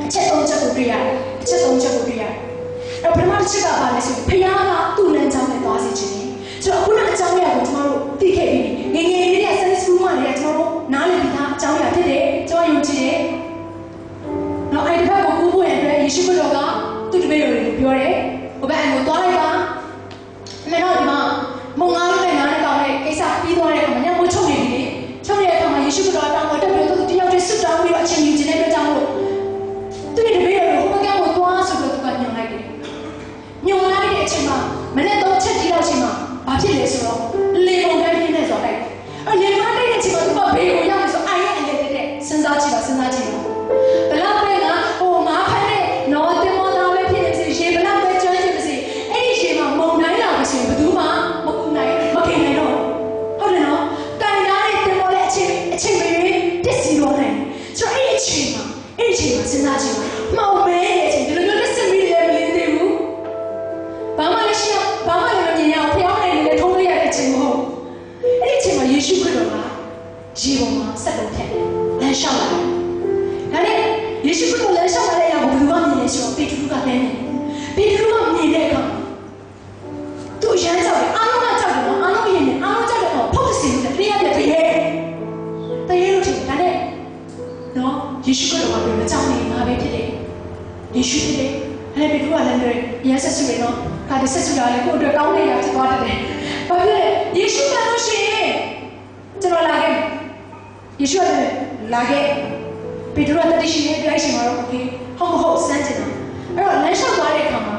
အချက်သုံးချက်ကိုတွေ့ရတယ်။အချက်သုံးချက်ကိုတွေ့ရတယ်။အဲ့ပထမတစ်ချက်ကဘာလဲဆိုဘုရားကသူ့လမ်းကြောင်းနဲ့သွားစေခြင်း။ဆိုတော့ခုနအကြောင်းအရာကိုကျမတို့သိခဲ့ပြီ။ငယ်ငယ်လေးနဲ့ Sunday School မှာလည်းကျမတို့နားလည်ပြီးသားအကြောင်းအရာဖြစ်တယ်။ကျမယုံကြည်တယ်။နောက်အဲ့ဒီဘက်ကိုကူးဖို့ရတဲ့ယေရှုခရစ်တော်ကသူ့တပည့်တွေကိုပြောတယ်။ဟိုဘက်အကိုသွားလိုက်ပါ။အဲ့တော့ဒီမှာမုံငါးလေးနဲ့နားနဲ့တောင်းတဲ့ကိစ္စပြီးသွားတဲ့အခါမှာညမိုးချုပ်နေပြီလေ။ချုပ်နေတဲ့အခါမှာယေရှုခရစ်တော်ကတောင်းတော့တက်ပြီးတော့သူတယောက်တည်းဆွတ်တောင်းပြီးတော့အချိန်ယူခြင်းတဲ့အတွက်ကြောင့်မို့သူ့တပည့်တွေကိုဟိုဘက်ကကိုသွားဆိုတော့သူကညှို့လိုက်တယ်။ မနေ့တော့ချက်ကြီးတော့ချိန်မှာဘာဖြစ်လဲဆိုတော့လေပုံတိုင်းပြင်းနေဆိုတိုက်လေပုံတိုင်းတဲ့ချိန်မှာသူကဘေးကိုရောက်နေဆိုအိုင်ရဲ့အနေနဲ့စဉ်းစားကြည့်ပါဘလောက်ပဲငါငါဖမ်းတဲ့နော်တင်မောသားပဲဖြစ်နေစီရေဘလောက်ပဲကျွမ်းကျင်ပါစေအဲ့ဒီချိန်မှာမုံတိုင်းလာလို့ရှိရင်ဘယ်သူမှမကူနိုင်မခင်နိုင်တော့ဟုတ်တယ်နော်တိုင်သားတဲ့တင်မောတဲ့အချိန်ပဲပစ္စည်းတော့နိုင်ဆိုတော့အဲ့ဒီချိန်မှာစဉ်းစားကြည့်ပါမှောင်မဲတဲ့အချိန်ဒီလိုမျိုးလက်စမီလည်းမလင်းသေးဘူးဘာမှလည်းမြင်ရအောင်ဖျောင်းနေတယ်ထုံးလို့ရတဲ့အချိန်မဟုတ်အဲ့ဒီချိန်မှာယေရှုခရစ်တော်ကရေပေါ်မှာဆက်လို့ဖြတ်တယ်လမ်းလျှောက်လာတယ်ဒါနဲ့ယေရှုခရစ်တော်လမ်းလျှောက်လာတဲ့အရာကိုဘယ်သူမှမြင်နေဆိုတော့ပေတရုကလည်းပေတရုကမြင်တဲ့အခါသူရမ်းကြောက်တယ်အားလုံးကကြောက်တယ်နော်အားလုံးရင်အားလုံးကြောက်တယ်တော့ဖုတ်စီတယ်ပြရတယ်ပြရဲလို့ထင်ဒါနဲ့နော်ယေရှုခရစ်တော်ကပြောတယ်ကြောက်နေငါပဲဖြစ်တယ်ယေရှုဖြစ်တယ်အဲ့ပေတရုကလည်းပြောရဆက်စုတယ်နော်ခါတဆက်စုလာလေကိုအတွက်ကောင်းတဲ့ရာဖြစ်သွားတယ်ဘာဖြစ်လဲယေရှုကလို့ရှိရင်ကျွန်တော်လာခဲ့ယေရှုကလာခဲ့ပေတရုကတတိရှိနေပြိုင်ရှင်မှာတော့โอเคဟုတ်စမ်းကြည့်တယ်အဲ့တော့လမ်းလျှောက်သွားတဲ့အခါမှာ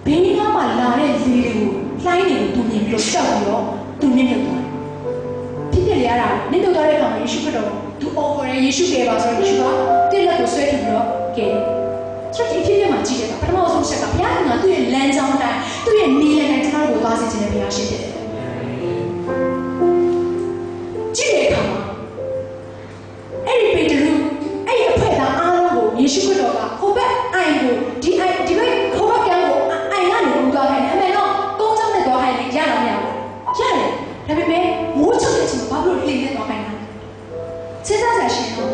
ဘင်းကမှလာတဲ့လေတွေကိုလှိုင်းတွေကိုသူမြင်ပြီးတော့ကြောက်ပြီးတော့သူမြင်နေသွားတယ်ဖြစ်ရတာနေတော့သွားတဲ့အခါမှာယေရှုကတော့သူအော်ခေါ်တယ်ယေရှုကပါဆိုတော့ယေရှုကတိလက်ကိုဆွဲထူပြီးတော့ကဲဆိုတော့ဒီဖြစ်ရမှာကြည့်တယ်ပထမဆုံးချက်ကဘုရားကသူ့ရဲ့လမ်းကြောင်းတိုင်းသူ့ရဲ့နီးလမ်းတိုင်းကျွန်တော်တို့သွားစေခြင်းနဲ့ဘုရားရှိတယ်ကြည့်တဲ့အခါမှာအဲ့ဒီပေတရုအဲ့ဒီအဖွဲ့သားအားလုံးကိုယေရှုခရစ်တော်ကဟိုဘက်အိုင်ကိုဒီဘက်ဟိုဘက်ကံကိုအိုင်ကနေကူသွားခိုင်းတယ်အမေတော့ကုန်းချောင်းနဲ့သွားခိုင်းတယ်ရတော့မရဘူးရတယ်ဒါပေမဲ့မိုးချုပ်တဲ့အချိန်မှာဘာလို့လှိမ့်နေသွားခိုင်းတာစဉ်းစားကြရှင်နော်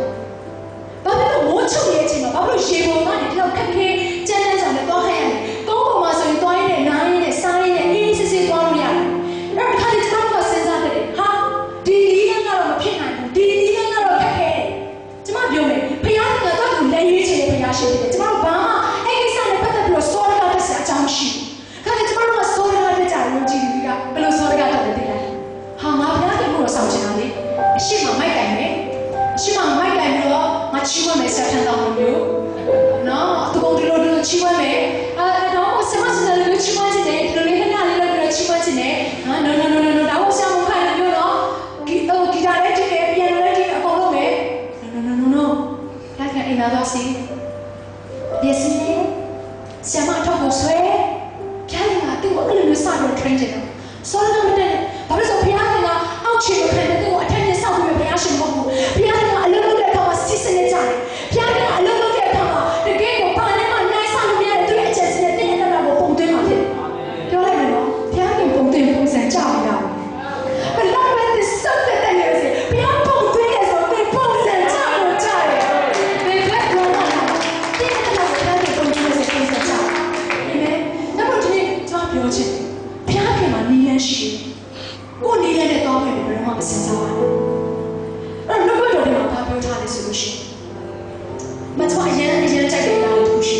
ဘာဖြစ်လို့မိုးချုပ်တဲ့အချိန်မှာဘာလို့ရေပေါ်ကနေဒီလောက်ခက်ခဲကြမ်းတမ်းဆောင်နဲ့သွားခိုင်းရလဲကုန်းပေါ်မှာဆိုရင်သွားရင်းနဲ့နားရင်းနဲ့စားရင်းနဲ့အေးစစ်စစ်သွားလို့ရတယ်အဲ့ဒါခါကျကျွန်တော်ကစဉ်းစားတယ်ဟာဒီလီးကတော့မဖြစ်နိုင်ဘူးဒီလီးကတော့ခက်ခဲကျွန်မပြောမယ်ဖခင်ကတော့သူလည်းရွေးချယ်ဖခင်ရှိတယ်ကျွန်တော်ဘာမှအဲ့ဒီစားနဲ့ပတ်သက်ပြီးတော့စောရကတက်စအကြောင်းရှိခါကျကျွန်တော်ကစောရကတက်ကြရုံကြည့်ပြီးကဘယ်လိုစောရကတက်တယ်သိလားဟာငါဖခင်ကဘုရားဆောင်ချင်တာလေအရှိမမိုက်တိုင်မယ်အရှိမမိုက်တိုင်ပြီးတော့ငါချီးဝဲမယ်ဆက်ထန်တော်မျိုးနော်သူကဒီလိုချီးဝဲမယ်တော့ဆမစတယ်လို့ချီးဝဲခြင်းတယ်ဒီလိုလေးခဏလေးလို့ချီးဝဲခြင်းတယ်ဟာ no ဒါကိုဆရာမခိုင်းလို့ပြောတော့ဂီတာလည်းကြည့်တယ်ပြန်လည်းကြည့်အကုန်လုံးမယ် no ဒါကအိမ်လာတော့စီဒီစီဆရာမတော့ကိုဆွဲဖြားနေတာသူ့ကိုအဲ့လိုမျိုးစပြီး train တယ်ဆောရတော့မတဲ့ဘာလို့ဆိုဖခင်ကအောက်ခြေကိုခိုင်းတယ်သူ့ကိုအထက်နဲ့ဆောက်ပြီးဖခင်ရှင်မဟုတ်ဘူးဖခင်ကအလုံးလုံးတဲ့အခါမှာစစ်စနေကြတယ်ဖခင်ကအလုံးလုံးတဲ့အခါမှာတကယ်ကိုဘာနဲ့မှနိုင်ဆောင်လို့မရတဲ့သူ့ရဲ့အချက်စနဲ့တင်းနေတာကိုပုံသွင်းမှာဖြစ်ပြောလိုက်မယ်နော်ဖခင်ကပုံသွင်းပုံစံကြောက်နေတာဘယ်လောက်ပဲသစ္စာတဲ့တယ်လေဖခင်ပုံသွင်းရဆိုတဲ့ပုံစံကြောက်လို့ကြားတယ်ဘယ်ဘက်ကတော့တင်းနေတာကိုဖခင်ပုံသွင်းရဆိုပုံစံကြောက်ဒီမဲ့တော့ဒီနေ့ကျွန်တော်ပြောချင်ဖခင်မှာနီးလန်းရှိကိုနီးလန်းနဲ့တောင်းမယ်ဘယ်တော့မှမစင်စားပါဘူးအဲ့တော့ဘယ်လိုလဲဘာပြောထားလဲဆိုလို့ရှိရင်မတော်အရင်ကြိုက်တယ်လားလို့သူရှိ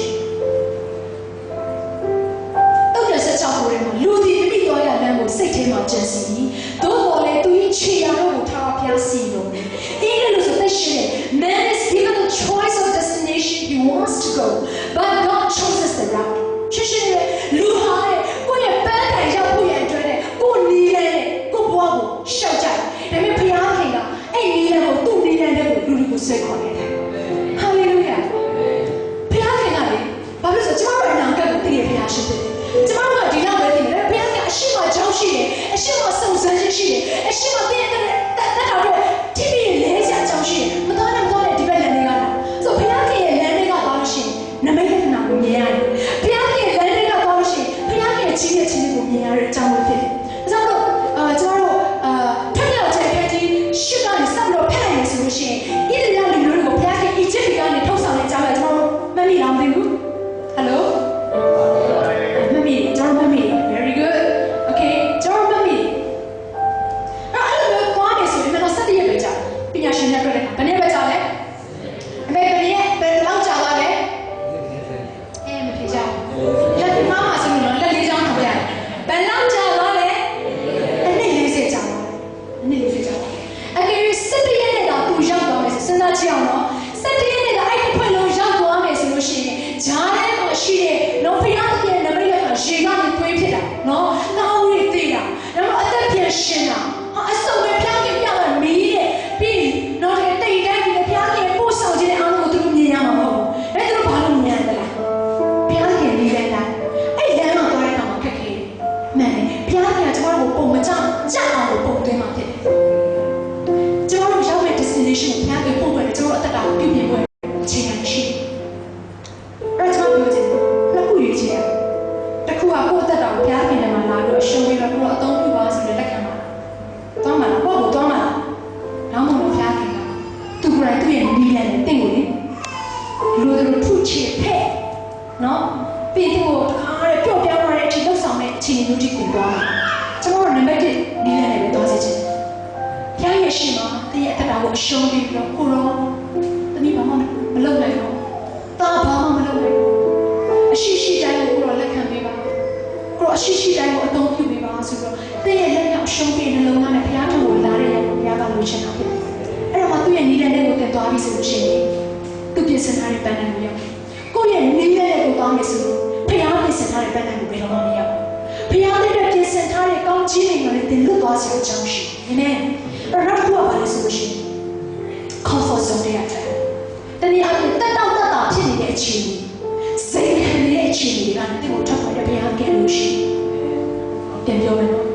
တော့ရဆက်ချောက်ပေါ်တယ်မှာလူဒီမိတော်ရလမ်းကိုစိတ်ထဲမှာကြံစီပြီးသို့တော်လည်းသူခြေရတော့ကိုထားပြစီလို့အင်းလို့ဆိုတဲ့ရှိတယ် Man is given the choice of destination he wants to go but God chooses the route ရှိလူဟာကိုယ့်ရဲ့ပန်းတိုင်ရောက်ဖို့ရအတွက်ကိုနီးလဲကိုဘွားကိုရှောက်ကြတယ်ဒါပေမဲ့ဘုရားခင်ကအဲ့နီးလဲကိုသူ့နီးလဲတဲ့ကိုလူကိုဆွဲခေါ်နေတယ်ဟာလေလုယာဘုရားခင်ကလေဘာလို့ဆိုကျွန်တော်တို့အနာဂတ်ကိုသိရဘုရားရှိတယ်ကျွန်တော်တို့ကဒီလောက်ပဲသိတယ်ဘုရားကအရှိမကြောင်းရှိတယ်အရှိမစုံစမ်းခြင်းရှိတယ်အရှိမသိတဲ့တက်တော်တို့တိတိလဲစရာကြောင်းရှိတယ်မတော်နဲ့ဒီဘက်လမ်းတွေကလာဆိုဘုရားခင်ရဲ့လမ်းတွေကဘာလို့ရှိရင်နမိတ်လက္ခဏာကိုမြင်ရတယ်ဘုရား ရှုံးပြီးတော့ကိုယ်အသုံးပြုပါဆိုတဲ့လက်ခံပါတောင်းပါလားကိုယ့်ကိုတောင်းပါလားနောက်မှတော့ဖျားခင်ကသူ့ကိုယ်တိုင်သူ့ရဲ့နီးလန်းနဲ့တင့်ကိုလေလူတို့ထုချေဖဲ့နော်ပြီးတော့တခါရဲပျော့ပြောင်းရတဲ့အချိန်လောက်ဆောင်တဲ့အခြေအနေမျိုးကြီးကိုသွားမှာကျွန်တော်တို့နံပါတ်1နီးလန်းနဲ့ပဲသွားစေချင်ဖျားရဲ့ရှင်မှာတည့်ရဲ့အတ္တကိုအရှုံးပြီးတော့ကိုရောတနည်းဘာမှမလုပ်နိုင်တော့တာဘာမှမလုပ်နိုင်အရှိရှိတိုင်းကိုကိုရောလက်ခံပေးပါကိုရောအရှိရှိတိုင်းကိုအသုံးပြုပေးပါဆိုတော့တည့်ရဲ့လက်ရောက်ရှုံးပြီးနှလုံးသားနဲ့ဖျားထူကိုလာတဲ့ရဲ့ဘုရားကလိုချင်တာဖြစ်တယ်အဲ့တော့မှသူ့ရဲ့နီးလန်းတဲ့ကိုတက်သွားပြီဆိုလို့ရှိရင်သူပြင်ဆင်ထားတဲ့ပန်းတန်းကိုရောက်ကိုယ့်ရဲ့နီးလန်းတဲ့ကိုသွားမယ်ဆိုလို့ဖျားပြင်ဆင်ထားတဲ့ပန်းတန်းကိုဘယ်တော့မှမရောက်ဖျားတဲ့ပြင်ဆင်ထားတဲ့ကောင်းချီးတွေနဲ့တင်လွတ်သွားစရာအကြောင်းရှိတယ်နည်းအဲ့တော့ဘာလဲဆိုလို့ရှိရင် comfort zone တွေရတယ်တနည်းအားဖြင့်တက်တော့တက်တာဖြစ်နေတဲ့အခြေအနေစိတ်ခံနေတဲ့အခြေအနေတွေကတင့်ကိုထောက်ပေါ်တဲ့ဘုရားကဲလို့ရှိပြန်ပြောမယ်နော်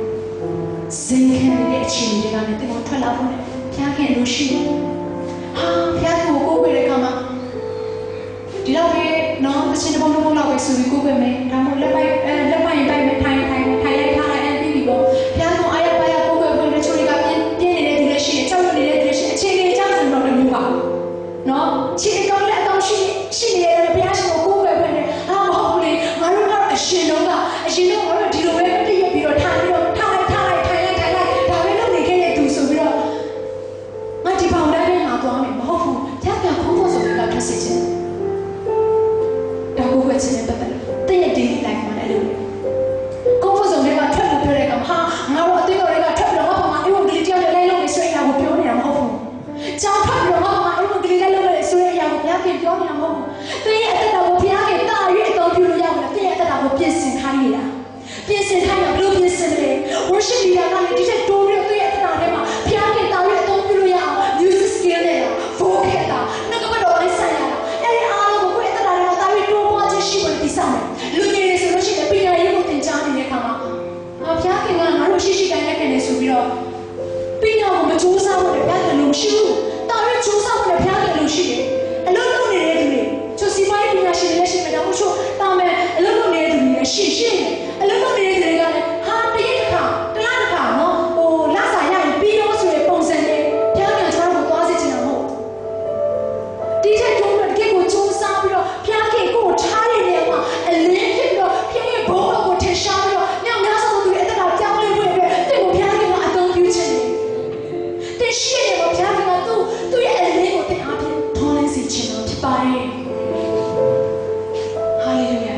စိတ်ခံနေတဲ့အခြေအနေတွေကတင့်ကိုထွက်လာဖို့ဘုရားကဲလို့ရှိဟာဘုရားကိုကိုးကွယ်တဲ့အခါမှာဒီလောက်ပဲနော်အရှင်တပုံလောက်ပဲဆိုပြီးကိုးကွယ်မယ်ဒါမှမဟုတ်လက်ပိုက်ပိုက်မယ်ထိုင်လိုက်ထားလိုက်ပြီးပြီပေါ့ဘုရားကိုအားရပါရကိုးကွယ်ဖို့တချို့တွေကပြင်းနေတဲ့သူတွေရှိတယ်ကြောက်ရွံ့နေတဲ့သူတွေရှိတယ်အခြေအနေကြောင့်ဆိုတော့လည်းမျိုးပါနော်ခြေကောင်းလက်အကောင်းရှိနေတဲ့ဘုရားရှင်ကိုကိုးကွယ်ဖို့နဲ့မဟုတ်ဘူးလေငါတို့ကအရှင်တို့ငါတို့ဒီလိုပဲတည့်ရပြီးတော့ထားလိုက်ဒါပဲလုပ်နေခဲ့တဲ့သူဆိုပြီးတော့ငါဒီပေါင်တိုင်းနဲ့ငါသွားမယ်မဟုတ်ဘူးဘုရားကခုံးဖို့ဆိုပြီးတော့ထွက်စေချင်တယ်ဒါကိုပဲချင်တဲ့ပတ်သက်တဲ့ရဲ့ daily life မှာလည်းလို့ခုံးဖို့ဆိုပြီးတော့ထွက်လို့ပြောတဲ့ကောင်ဟာငါတို့အသိတော်တွေကထွက်ပြီးတော့ငါဘာမှအိမ်ဝင်ကလေးတယောက်နဲ့လိုက်လို့ဆိုရင်ငါကိုပြောနေတာမဟုတ်ဘူးကြောင်ထွက်ပြီးတော့ငါဘာမှအိမ်ဝင်ကလေးလိုက်လို့ဆိုရင်အရာကိုဘုရားကပြောနေတာမဟုတ်ဘူးတဲ့ရဲ့အသက်တာကိုဘုရားကတာရွေးအတော်ပြုလို့ရမှာတဲ့ရဲ့အသက်တာကိုပြင်ဆင်ထားနေတာပြင်ဆင်ထားရဘလို့ပြင်ဆင်တယ် worship leader ကလည်းဒီချက်တိုးပြီးတော့တဲ့ရဲ့အသက်တာထဲမှာဘုရားကတာရွေးအတော်ပြုလို့ရအောင် music skill နဲ့ vocal တာနှုတ်ကပတ်တော်အိုင်းဆိုင်ရတာအဲ့ဒီအားလုံးကိုကိုယ့်အသက်တာထဲမှာတာရွေးတိုးပွားခြင်းရှိဖို့တည်ဆောက်မယ်လူငယ်တွေဆိုလို့ရှိရင်ပညာရေးကိုသင်ကြားနေတဲ့အခါမှာဘုရားကငါတို့ရှိတိုင်းလက်ခံနေဆိုပြီးတော့ပညာကိုမကြိုးစားဖို့လည်းဘုရားကလုံးရှိဘူးတာရွေးကြိုးစားဖို့လည်းဘုရားကလုံးရှိတယ်အလုံးလုံးနေတဲ့သူတွေချိုစီပိုင်းပညာရှင်တွေလည်းရှိမယ်ဒါမှမဟုတ်တာမယ်အလုံးလုံးနေတဲ့သူတွေလည်းရှိတယ်အလုံးလုံးနေတဲ့သူတွေကလည်းဟာတရက်တစ်ခါတလားတစ်ခါနော်လစာရရင်ပြီးတော့ဆိုရင်ပုံစံနဲ့ဘုရားကကျွန်တော်တို့သွားစေချင်တာမဟုတ်ဒီချက်တုံးတော့တကယ်ကိုကြိုးစားပြီးတော့ဘုရားကကိုယ်ထားတဲ့နေရာမှာအလင်းဖြစ်ပြီးတော့ဘုရားရဲ့ဘုန်းတော်ကိုထင်ရှားပြီးတော့ညောင်များစွာသူရဲ့အသက်တာပြောင်းလဲဖို့အတွက်တင့်ကိုဘုရားကအသုံးပြုခြင်းတယ်ရှိတယ်ဘုရားကသူ့ရဲ့အလင်းကိုတင်အားဖြင့်ထောင်းလဲစေခြင်းတော့ဖြစ်ပါတယ်ဟာလေလုယ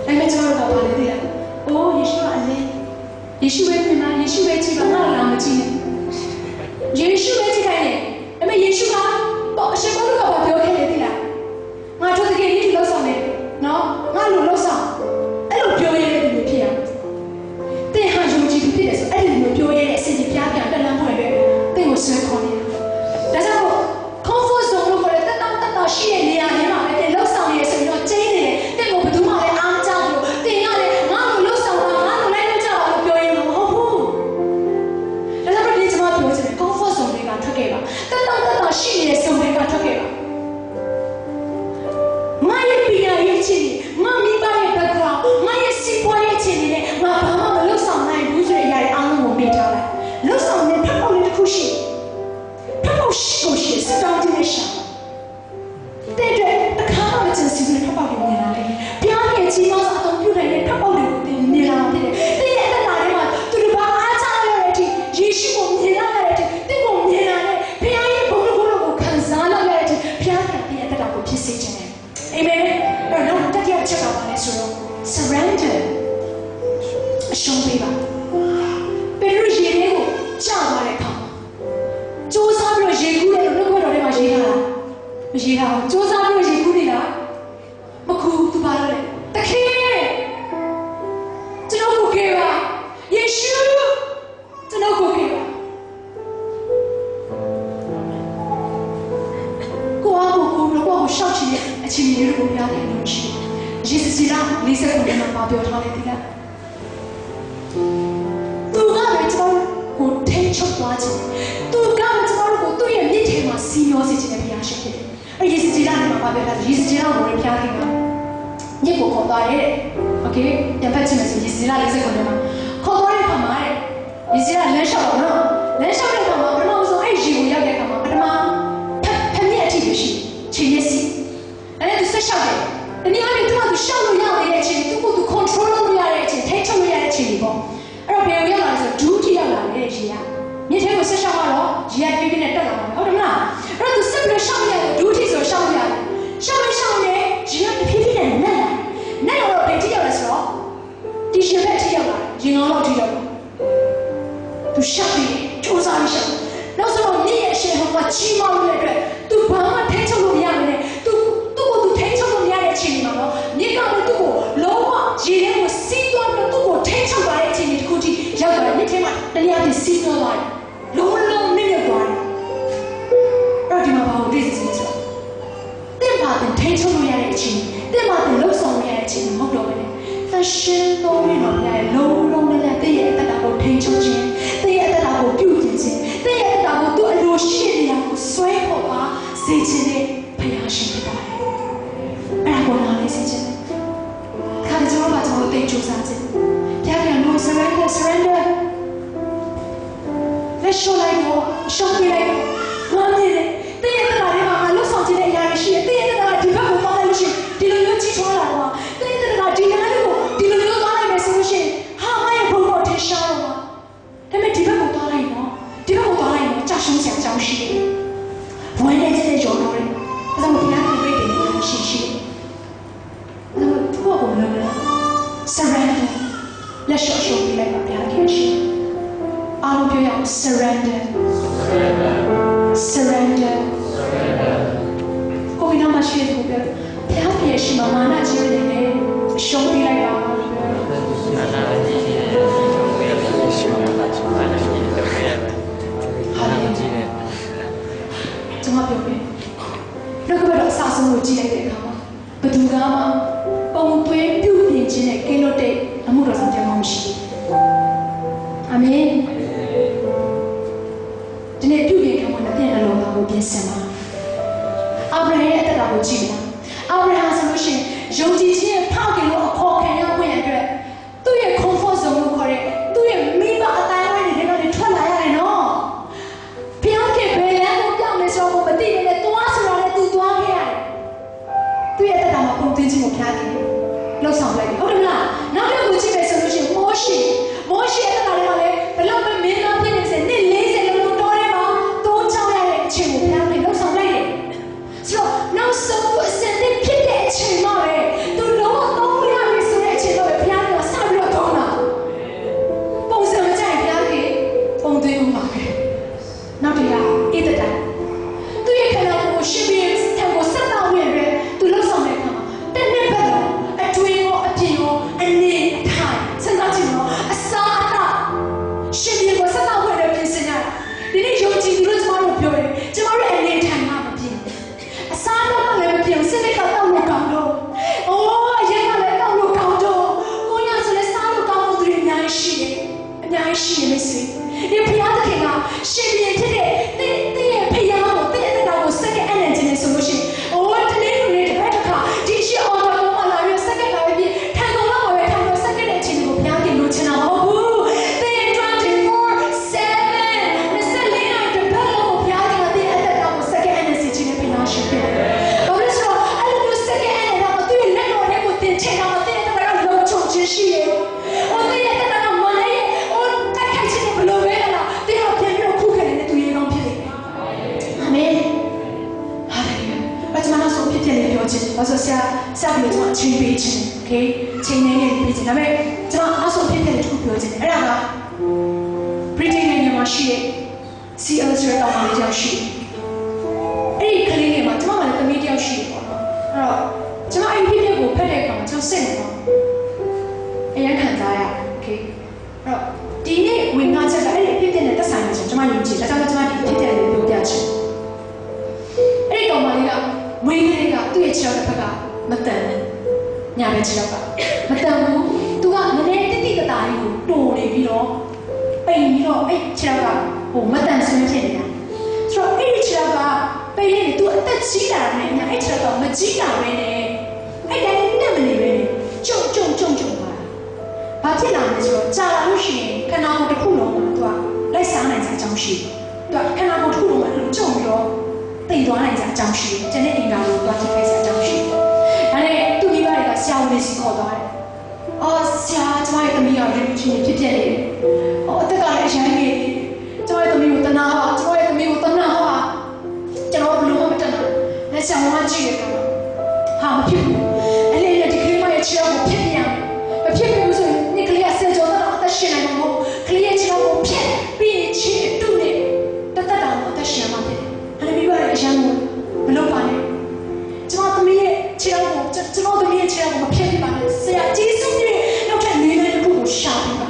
ာအဲ့မဲ့ကျွန်တော်တို့ကဘာလဲသိလားအိုးယေရှုကအလင်းယေရှုရဲ့ပြမယေရှုရဲ့ကြည့်ပါငါလာမကြည့်နဲ့ယေရှုရဲ့ကြည့်ခိုင်းတယ်အဲ့မဲ့ယေရှုကပေါ့အရှင်ဘောလူကဘာပြောခဲ့လဲသိလားငါတို့တကယ်ကြီးလောက်ဆောင်နေနော်ငါလူလောက်ဆောင်အဲ့လိုပြောရတဲ့လူဖြစ်ရတဲ့ဟာယုံကြည်ဖြစ်တယ်ဆိုအဲ့ဒီလိုပြောရတဲ့အစီအစဉ်ပြားပြန်တက်လန်းဖွဲ့အတွက်တဲ့ကိုဆွဲခေါ်နေတာဒါကြောင့် comfort zone လို့ခေါ်တဲ့တက်တာရှိတဲ့နေရာတွေမှာပဲတဲ့လောက်ဆောင်နေရဆိုပြီးတော့ကျင်းနေတယ်တဲ့ကိုဘယ်သူမှလည်းအားမကြောက်ဘူးတင်ရတယ်ငါ့ကိုလောက်ဆောင်တာငါ့ကိုလိုက်လို့ကြောက်အောင်ပြောရင်မဟုတ်ဘူးဒါကြောင့်ဒီကျွန်မပြောချင်တယ် comfort zone တွေကထွက်ခဲ့ပါတက်တာရှိနေတဲ့ zone တွေကထွက်ခဲ့ပါငါရဲ့ပညာရေးချင်ငါမိဘရဲ့ background ငါရဲ့စီးပွားရေးချင်နေတဲ့ငါဘာမှမလောက်ဆောင်နိုင်ဘူးဆိုတဲ့အရာတွေအားလုံးကိုပေးထားလိုက်လောက်ဆောင်တဲ့ဖက်ပေါက်လေးတစ်ခုရှိဖက်ပေါက်ရှိကိုရှိစတောင်းတဲ့ရှာတဲ့အခါမှကျန်စီတဲ့ဖက်ပေါက်တွေမြင်လာတယ်ပြားရဲ့ကြီးမားစွာအသုံးပြုနိုင်တဲ့ဖက်ပေါက်တွေကိုတင်မြင်လာတယ်တဲ့ရဲ့အသက်တာထဲမှာသူတို့ဘာအားချရတဲ့အထိယေရှုကိုမြင်လာရတဲ့အထိတဲ့ကိုမြင်လာတဲ့ဘုရားရဲ့ဘုန်းတော်ကိုခံစားလာရတဲ့အထိဘုရားကတဲ့ရဲ့အသက်တာကိုဖြစ်စေခြင်းတယ်အာမင်အဲ့တော့တတိယချက်ကပါလဲဆိုတော့ surrender အရှုံးပေးပါပေရုရေတွေကိုကြာသွားတဲ့အခါစူးစမ်းပြီးရေကူးတယ်လို့နှုတ်ကပတ်တော်ထဲမှာရေးထားတာမရေးထားဘူးစူးစမ်းပြီးရေကူးနေတာမကူသူပါလို့လေတခင်ကျွန်တော်ကိုခဲ့ပါယေရှုကျွန်တော်ကိုခဲ့ပါကိုအားကိုရှောက်ချင်တဲ့အချိန်တွေကိုပြရတယ်လို့ရှိတယ်ယေရှုစီလာ40ခုနဲ့မှာပြောထားတယ်ဒီကသူကပဲကျွန်တော်ကိုထိန်းချုပ်သွားခြင်းသူကပဲကျွန်တော်ကိုသူ့ရဲ့မြစ်ထဲမှာစီမျောစေခြင်းနဲ့ဘုရားရှိခိုးတယ်အဲ့ယေရှုစီလာနဲ့မှာပြောထားတယ်ယေရှုစီလာကိုလည်းဘုရားခင်ကညစ်ကိုခေါ်သွားတယ်โอเคပြန်ဖတ်ချင်မယ်ဆိုယေရှုစီလာ40ခုနဲ့မှာ你知道人少了吗？人少的干嘛？不然我说哎，衣服要干嘛？不然嘛，他面体就是，全也是，人家都是少的，你那边他妈都少了样的钱，都不 control 了样的钱，太少了样的钱里不？而别人要来说主体要来的钱呀，你听我说啥话咯？钱也别人得了，好的嘛？而都是不是少了主体说少了，少的钱也偏偏的难了北京要来说，第十排提要来，银行老提要来。都下面就啥一下，那时候你也是和我鸡毛乐队，都帮我推出路样的，都推出路样的钱嘛咯，你讲的都老嘛，今天我西装的都推出来的钱，你估计要不然你听嘛，人家的西装来，老没有管，而且嘛把我这次怎么说？对嘛的推出路样的钱，对嘛的路上路样的钱，好多的，但是老没弄来，老的来对也大家都推出钱。我丢进去，但也打我多罗西的呀，我随后把谁知的培养生的来，而我哪里谁知的？看着我把这我对住啥子？第二个路 surrender， 来说来我，说回来我，我的，但也打的嘛，路上进来压力是，但也打地方我放在路上，地路有起床了嘛，但也打地方路，地路有放在没什么事，哈嘛也不好听少了嘛。他们地方不到来喏，地方不到来喏，咋想想找事的？我也在这找到的，但是我平常不会给你们信息。那么我们呢 ？surrender， 来说回来吧，不要开始。阿鲁表扬 surrender。我给他们学图标，他们也是妈妈那几个人的兄弟来吧。怎么表现？那个为了啥生活积累的嘛？不读个嘛？帮对表现积累给了的，那么多上天东西。阿门。今天表现看我那边的老大我变什么？阿布拉罕得到我记得，阿布拉罕什么事？有几天跑给我靠看样不样的，都也空腹什么可的，都也没把单位的那个出来呀的喏。我们地面多出来的都多开，对呀，大家嘛共同进入家庭，老上来的，好对啦。那边估计没什么事，模式在哪里嘛嘞？不老被民那边的人，你来这个弄多的嘛，都招来的，全部家庭老上来的，是吧？那生活身体皮的钱嘛嘞，都老不了的时候钱都被骗了，啥不了多呢？帮什么在家庭，帮对方嘛的，那对呀，一直在。我身边看过3大位人都老上来看嘛，但那不能，追我，骗我，你看，成长进了，啥大，身边我3大位人变成呀，你有几个怎么弄表演？怎么让你看嘛不变？啥大人变，现在到道路高头，哦，现在来道路高头，我要是来山路高头都是难事的没事，你不要再看啊，身边这个，你也培养我。我这里头的这个卡，这些澳大利亚那边3个那边，看到了我也看到3个人钱都不要给路钱了，好不？对24/7，那3年来这朋友我不要给了，对，那我3个人是今天非常实惠。我们说，俺们3个人那个对人老人我点钱，那么对那个让有种知识的，我对那个我来，我再开始不露面了，对我偏偏苦可怜的对人偏的，阿门。怎么那时候偏偏的表情？我说下个月怎么请别请 ，OK， 请年年别请，那么怎么那时候偏偏的这个表情？哎呀个 ，Pretty 年年嘛是，see illustrate 到哪里叫是？哎，可怜的嘛，怎么买的没掉是？啊，怎么哎偏偏我拍的讲就剩嘛？哎呀看到呀 ，OK， 啊，第一年为俺这个哎偏偏的得3年前，怎么年纪？那咱们怎么偏偏的表表情？哎，到哪里了？为那个对吃了个没等，伢们吃了个没等我，都讲你那滴个大油多的比咯，比咯，哎吃了个我没等什么钱的，说哎吃了个比你多得几两的呢，哎吃了个没几两的呢，哎那么的呢，种嘛，把ဖြစ်လာလဲဆိုတော့ကြာလာလို့ရှိရင်ခန္ဓာကိုယ်တစ်ခုလုံးမှာသူကလိုက်စားနိုင်တဲ့အကြောင်းရှိတယ်သူကခန္ဓာကိုယ်တစ်ခုလုံးမှာအဲ့လိုကြုံပြီးတော့တိမ်သွားနိုင်တဲ့အကြောင်းရှိတယ်ကျန်တဲ့အင်္ဂါကိုသွားကြည့်ခဲ့တဲ့အကြောင်းရှိတယ်ဒါနဲ့သူ့မိဘတွေကဆရာဝန်တွေစီခေါ်သွားတယ်အော်ဆရာကျမရဲ့သမီးကဒီလိုချင်းဖြစ်နေတယ်အော်အသက်ကလည်းအရင်ကြီးကျမရဲ့သမီးကိုတနာပါကျမရဲ့သမီးကိုတနာပါကျွန်တော်ဘယ်လိုမှမတတ်နိုင်လက်ဆံမကြည့်ရတော့ဟာမဖြစ်ဘူးအဲ့လေဒီကလေးမရဲ့ချီအောင်ဖြစ်ပြန်မဖြစ်ဘူးဆိုရင်ဒီကလေးကဆက်ကြောတော့အသက်ရှင်နိုင်မှာမဟုတ်ကလေးရဲ့ချီအောင်ဖြစ်ပြီးချီတူနေတတ်တာအသက်ရှင်မှာဖြစ်တယ်အဲ့ဒီမိဘရဲ့အရန်ကိုမလုပ်ပါနဲ့ကျွန်တော်သမီးရဲ့ချီအောင်ကိုကျွန်တော်သမီးရဲ့ချီအောင်ကိုမဖြစ်ပြပါနဲ့ဆရာကျေးဇူးနဲ့နောက်ထပ်နေလေးတစ်ခုကိုရှာပြပါ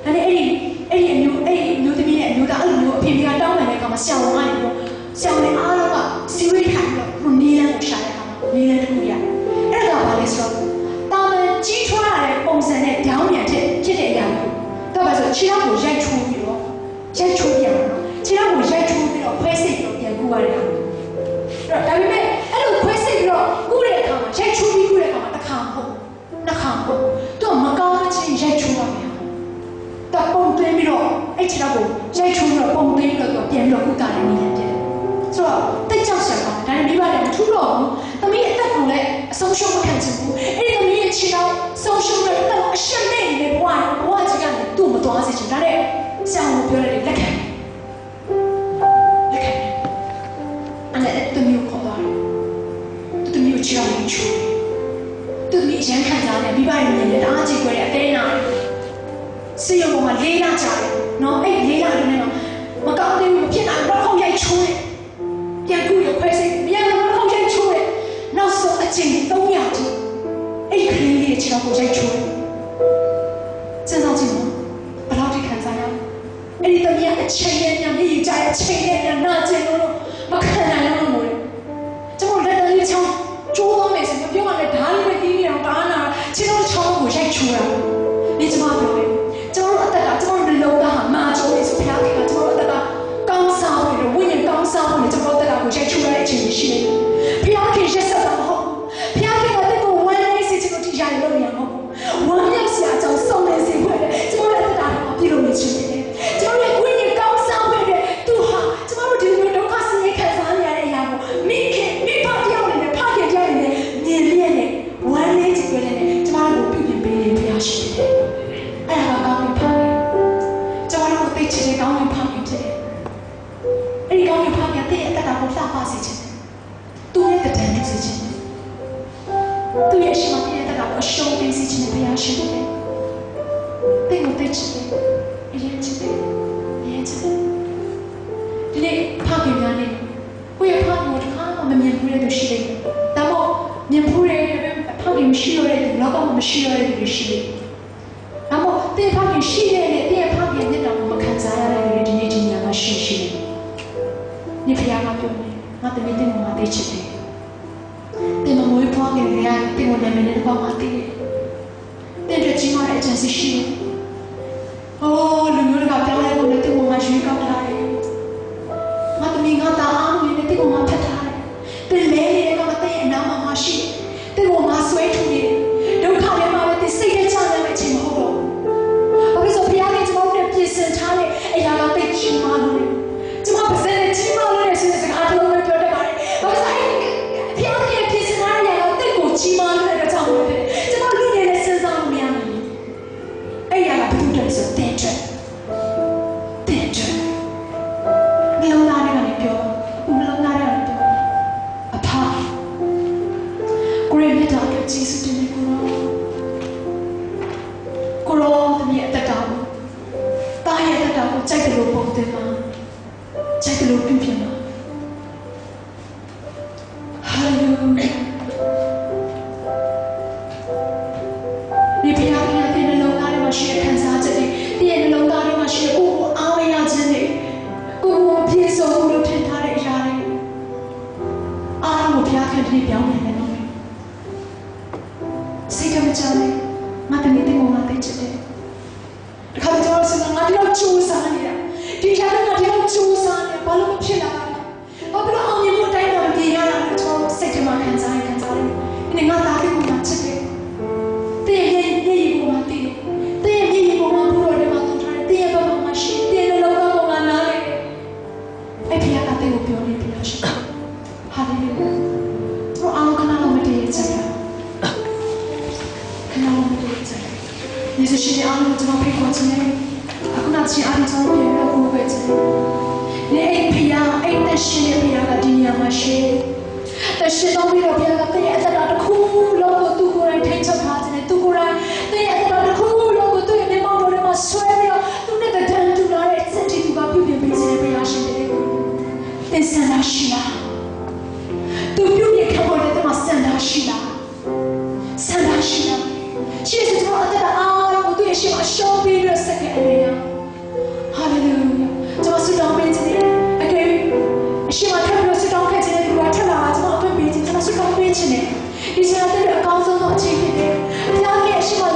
ဒါနဲ့အဲ့ဒီအမျိုးသမီးနဲ့အမျိုးသားအဲ့လိုမျိုးအဖေကတောင်းပန်တဲ့အခါမှာဆရာဝန်ကနေတော့ဆရာဝန်အားလုံးကစီဝေးထိုင်ပြီးတော့နေလန်းကိုရှာတဲ့အခါမှာနေလန်းတစ်ခုရအဲ့ဒါကဘာလဲဆိုတော့တာမန်ကြီးထွားရတဲ့ပုံစံနဲ့တောင်းပြန်ဖြစ်တဲ့အရာမျိုးတော့ပါဆိုခြေထောက်ကိုရိုက်ချိုးပြီးတော့ရိုက်ချိုးပြန်တော့ခြေထောက်ကိုရိုက်ချိုးပြီးတော့ခွဲစိတ်ပြီးတော့ပြန်ကူရတယ်အဲ့တော့ဒါပေမဲ့အဲ့လိုခွဲစိတ်ပြီးတော့ကူးတဲ့အခါမှာရိုက်ချိုးပြီးကူးတဲ့အခါမှာတစ်ခါမဟုတ်နှစ်ခါမဟုတ်သူကမကောင်းတဲ့ချင်းရိုက်ချိုးပါမယ်တော့ပုံသွင်းပြီးတော့အဲ့ခြေထောက်ကိုရိုက်ချိုးပြီးတော့ပုံသွင်းပြီးတော့ပြန်ပြီးတော့ကူးတာလည်းနေရတယ်ဆိုတော့တိတ်ကြောက်စရာပါဒါနဲ့မိဘလည်းမထူးတော့ဘူးသမီးအသက်ကိုလည်းအဆုံးရှုံးမခံချင်ဘူးအဲ့ဒီသမီးရဲ့ခြေထောက်ဆုံးရှုံးတော့အရှက်မဲ့နေတဲ့ဘဝကြီးကနေသူ့မသွားစေချင်ဒါနဲ့ဆရာကပြောတယ်လက်ခံအဲ့ဒါသမီးကိုခေါ်သွားတယ်သမီးကိုခြေထောက်ကိုချိုးသမီးရန်ခံစားတယ်မိဘရဲ့မြင်တယ်တအားကြည့်ကြတဲ့အသေးနာစေရုံပေါ်မှာ၄လကြာတယ်နော်အဲ့၄လအတွင်းမှာမကောင်းသေးဘူးဖြစ်လာတော့ခေါက်ရိုက်ချိုးတယ်ပြန်ကူရခွဲစိတ်ပြန်တော့ခေါက်ရိုက်ချိုးတယ်နောက်ဆုံးအချိန်300တိအဲ့ဒီကလေးရဲ့ခြေထောက်ကိုရိုက်ချိုးတယ်စဉ်းစားကြည့်နော်ဘယ်လောက်ထိခံစားရအဲ့ဒီတမီးအချိန်နဲ့ညနေကြတဲ့အချိန်နဲ့နာကျင်လို့မခံနိုင်လို့လို့ကျွန်တော်လက်တော်လေးချောင်းကျိုးသွားမယ်ဆိုမပြောရနဲ့ဓာတ်လေးပဲတီးနေအောင်တားနာခြေထောက်ချောင်းကိုရိုက်ချိုးတာဒီကျမပြောတယ်ကျွန်တော်အသက်ကကျွန်တော်လုံးသားဟာမာချိုးနေဆိုဖျားခဲ့တာကျွန်တော်အသက်ကကောင်းစားဖို့ဝိညာဉ်ကောင်းစားဖို့ကျွန်တော်အသက်ကကိုရိုက်ချိုးရတဲ့အချိန်ရှိနေတယ်ဖျားခဲ့ရက်ဆက်တာမဟုတ်ဖျားခဲ့တဲ့ကိုဝမ်းနေစီကျွန်တော်ဒီရိုင်လို့ရမှာမဟုတ်ဝမ်းမြောက်စရာအကြောင်းစုံနေစေခွင့်ကျွန်တော်အသက်ကပြည့်လို့နေချင်တယ်ကျွန်တော်ရဲ့ဝိညာဉ်ကောင်းစားဖို့သူဟာကျွန်တော်ဒီလိုဒုက္ခဆင်းရဲခံစားနေရတဲ့အရာကိုမိဖပြောင်းနေတဲ့ဖခင်ပြောင်းနေတဲ့မြင်လျက်နဲ့ဝမ်းနေကြည့်ကြတဲ့ကျွန်တော်ကိုပြုပြင်ပေးနေဖျားရှိတယ်အဲ့ဒါကောင်းပြီဖခင်ကျွန်တော်တို့သိချင်တဲ့ကောင်းပြီဖခင်ဖြစ်တယ်အဲ့ဒီကောင်းပြီဖခင်တဲ့အဲ့ဒါကိုလှပစေချင်တယ်သူရဲ့တည်နေစေချင်တယ်သူရဲ့ရှိမှတဲ့အဲ့ဒါကိုအရှုံးပေးစေချင်တယ်ဖခင်ရှိတယ်တဲ့ကိုသိချင်တယ်အရင်ချစ်တယ်ဒီနေ့ဖခင်များနေကိုယ့်ရဲ့ဖခင်ကိုတစ်ခါမှမမြင်ဘူးတဲ့သူရှိတယ်ဒါမှမဟုတ်မြင်ဘူးတဲ့ဖခင်မရှိရတဲ့သူလောကမှာမရှိရတဲ့သူရှိတယ်那么，对方面系列的，对方面那种我们看啥样的人，今年个事情，你不要讲别的，我对面对我对起的，对嘛我一方面人家对我那边的帮忙的，对着起码来讲是是，哦，人家那个表来我那对我嘛是搞他的，我对面我打阿姆的对我嘛拍他的，对来的那个对那嘛嘛是，对我嘛水土的，都靠的嘛对世界上的情况。我跟你说，不要给这帮人变身差的，哎呀，要对起码路的，这帮不是的，起码路的是这个阿头们表的嘛的。我跟你说，哎，不要给变身差的，要对过起码路那个账目的，这帮路的身上没有的。哎呀，不对的是单纯，单纯。你老哪里个你表？我们老哪里个你表？啊怕，果然没到个技术的那个。ကိုရောသမီးအသက်တာကိုတားရဲ့အသက်တာကိုကြိုက်တယ်လို့ပုံသင်မှာကြိုက်တယ်လို့ပြုပြင်မှာဟာလေလုယာဒီဖခင်ကတဲ့နှလုံးသားထဲမှာရှိတဲ့ခံစားချက်တွေတည့်ရဲ့နှလုံးသားထဲမှာရှိတဲ့ကိုယ်ကိုအားမရခြင်းတွေကိုယ်ကိုပြေဆုံးမှုလို့ထင်ထားတဲ့အရာတွေအားလုံးကိုဖခင်တည်းပြောင်းနေတယ်နော်စိတ်ကမချမ်းဘူးငါတမီးတင်ငါတိတ်ချစ်တယ်။ဒီခါကျတော့စဉ်းစားငါဒီတော့ကြိုးစားနေတာဒီခါကငါဒီတော့ကြိုးစားနေဘာလို့မဖြစ်လာလဲ။ဘာလို့အောင်မြင်မှုတိုင်းတော့ပြေရလာလဲကျွန်တော်စိတ်ထဲမှာခံစားတယ်။ဒီငါသားလေးကိုငါချစ်တယ်။တဲ့ရဲ့ကိုမှတည်တယ်။ 예수 신의 안으로 좀 배고프네. 아구나치 안에 좀 배우고 배우네. 내 피야, 내 신의 피야가 디냐마시. 내 신의 피야가 내 애들한테 쿨러고 두고라 대처하지네. 두고라 내 애들한테 쿨러고 또 내 마음으로 막 쇠려. 또 내가 단두라에 센티두가 비비비지네 배야신데. 내 산다시야. 또 비비 가버려 또 막 산다시야. 산다시야. Jesus will under the arm of the Yeshua shall be your second area. Hallelujah. Just sit down, baby. Okay. Yeshua tell you sit down, baby. You are telling us not to be. Just sit down, baby. He's not the council of chief. The young Yeshua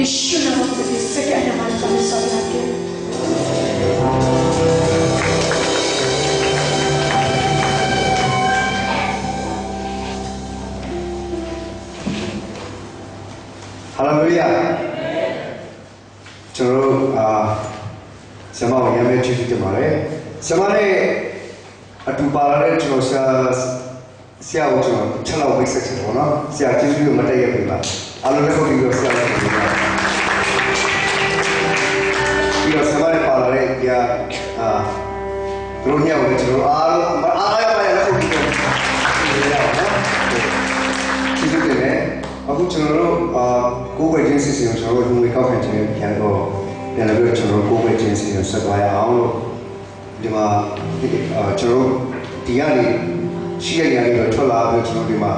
예수 나머지 세계 하나만 감사하게. 할렐루야. 저로 세마오 야매 주시지 말에 세마네 아투바라를 저로 시아오 저 찰라오 백색처럼 시아 지수를 맞아야 된다. 알로레고 이거 시아오 이거 세마네 바라를 야 그러냐고 저로 알아야 봐야 되고 지수 때문에အခုကျွန်တော်တို့ကိုယ်ပဲချင်းစီစီကိုကျွန်တော်တို့လူတွေကောက်ခံခြင်းပြန်တော့ပြန်လာပြီးကျွန်တော်တို့ကိုယ်ပဲချင်းစီကိုဆက်သွားရအောင်လို့ဒီမှာကျွန်တော်တို့ဒီကနေရှိရရပြီးတော့ထွက်လာပြီးကျွန်တော်ဒီမှာ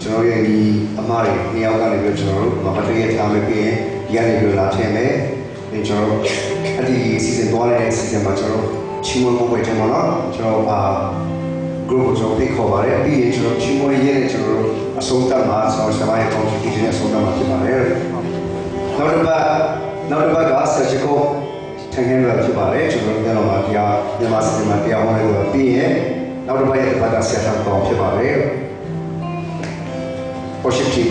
ကျွန်တော်ရဲ့ဒီအမားတွေနှစ်ယောက်ကနေပြီးကျွန်တော်တို့မတည့်ရထားမယ်ပြီးရင်ဒီကနေပြီးလာထည့်မယ်ပြီးကျွန်တော်တို့အဲ့ဒီစီစဉ်သွားတဲ့စီစဉ်မှာကျွန်တော်ချီးမွမ်းဖို့ပဲကျွန်တော်နော်ကျွန်တော်group ကိုဖိတ်ခေါ်ပါတယ်ပြီးရင်ကျွန်တော်ချီးမွမ်းရေးနဲ့ကျွန်တော်တို့အဆုံးသတ်မှာဆောင်းစမိုင်းကောင်းစီဒီနဲ့အဆုံးသတ်မှာဖြစ်ပါတယ်နောက်တစ်ပတ်ကဆက်ချစ်ကိုထိုင်နေရဖြစ်ပါတယ်ကျွန်တော်တို့ကတော့တရားမြန်မာစီမံတရားဟောလို့ပြီးရင်နောက်တစ်ပတ်ရဲ့တစ်ပတ်ကဆက်ဆောင်ကောင်းဖြစ်ပါတယ် worship team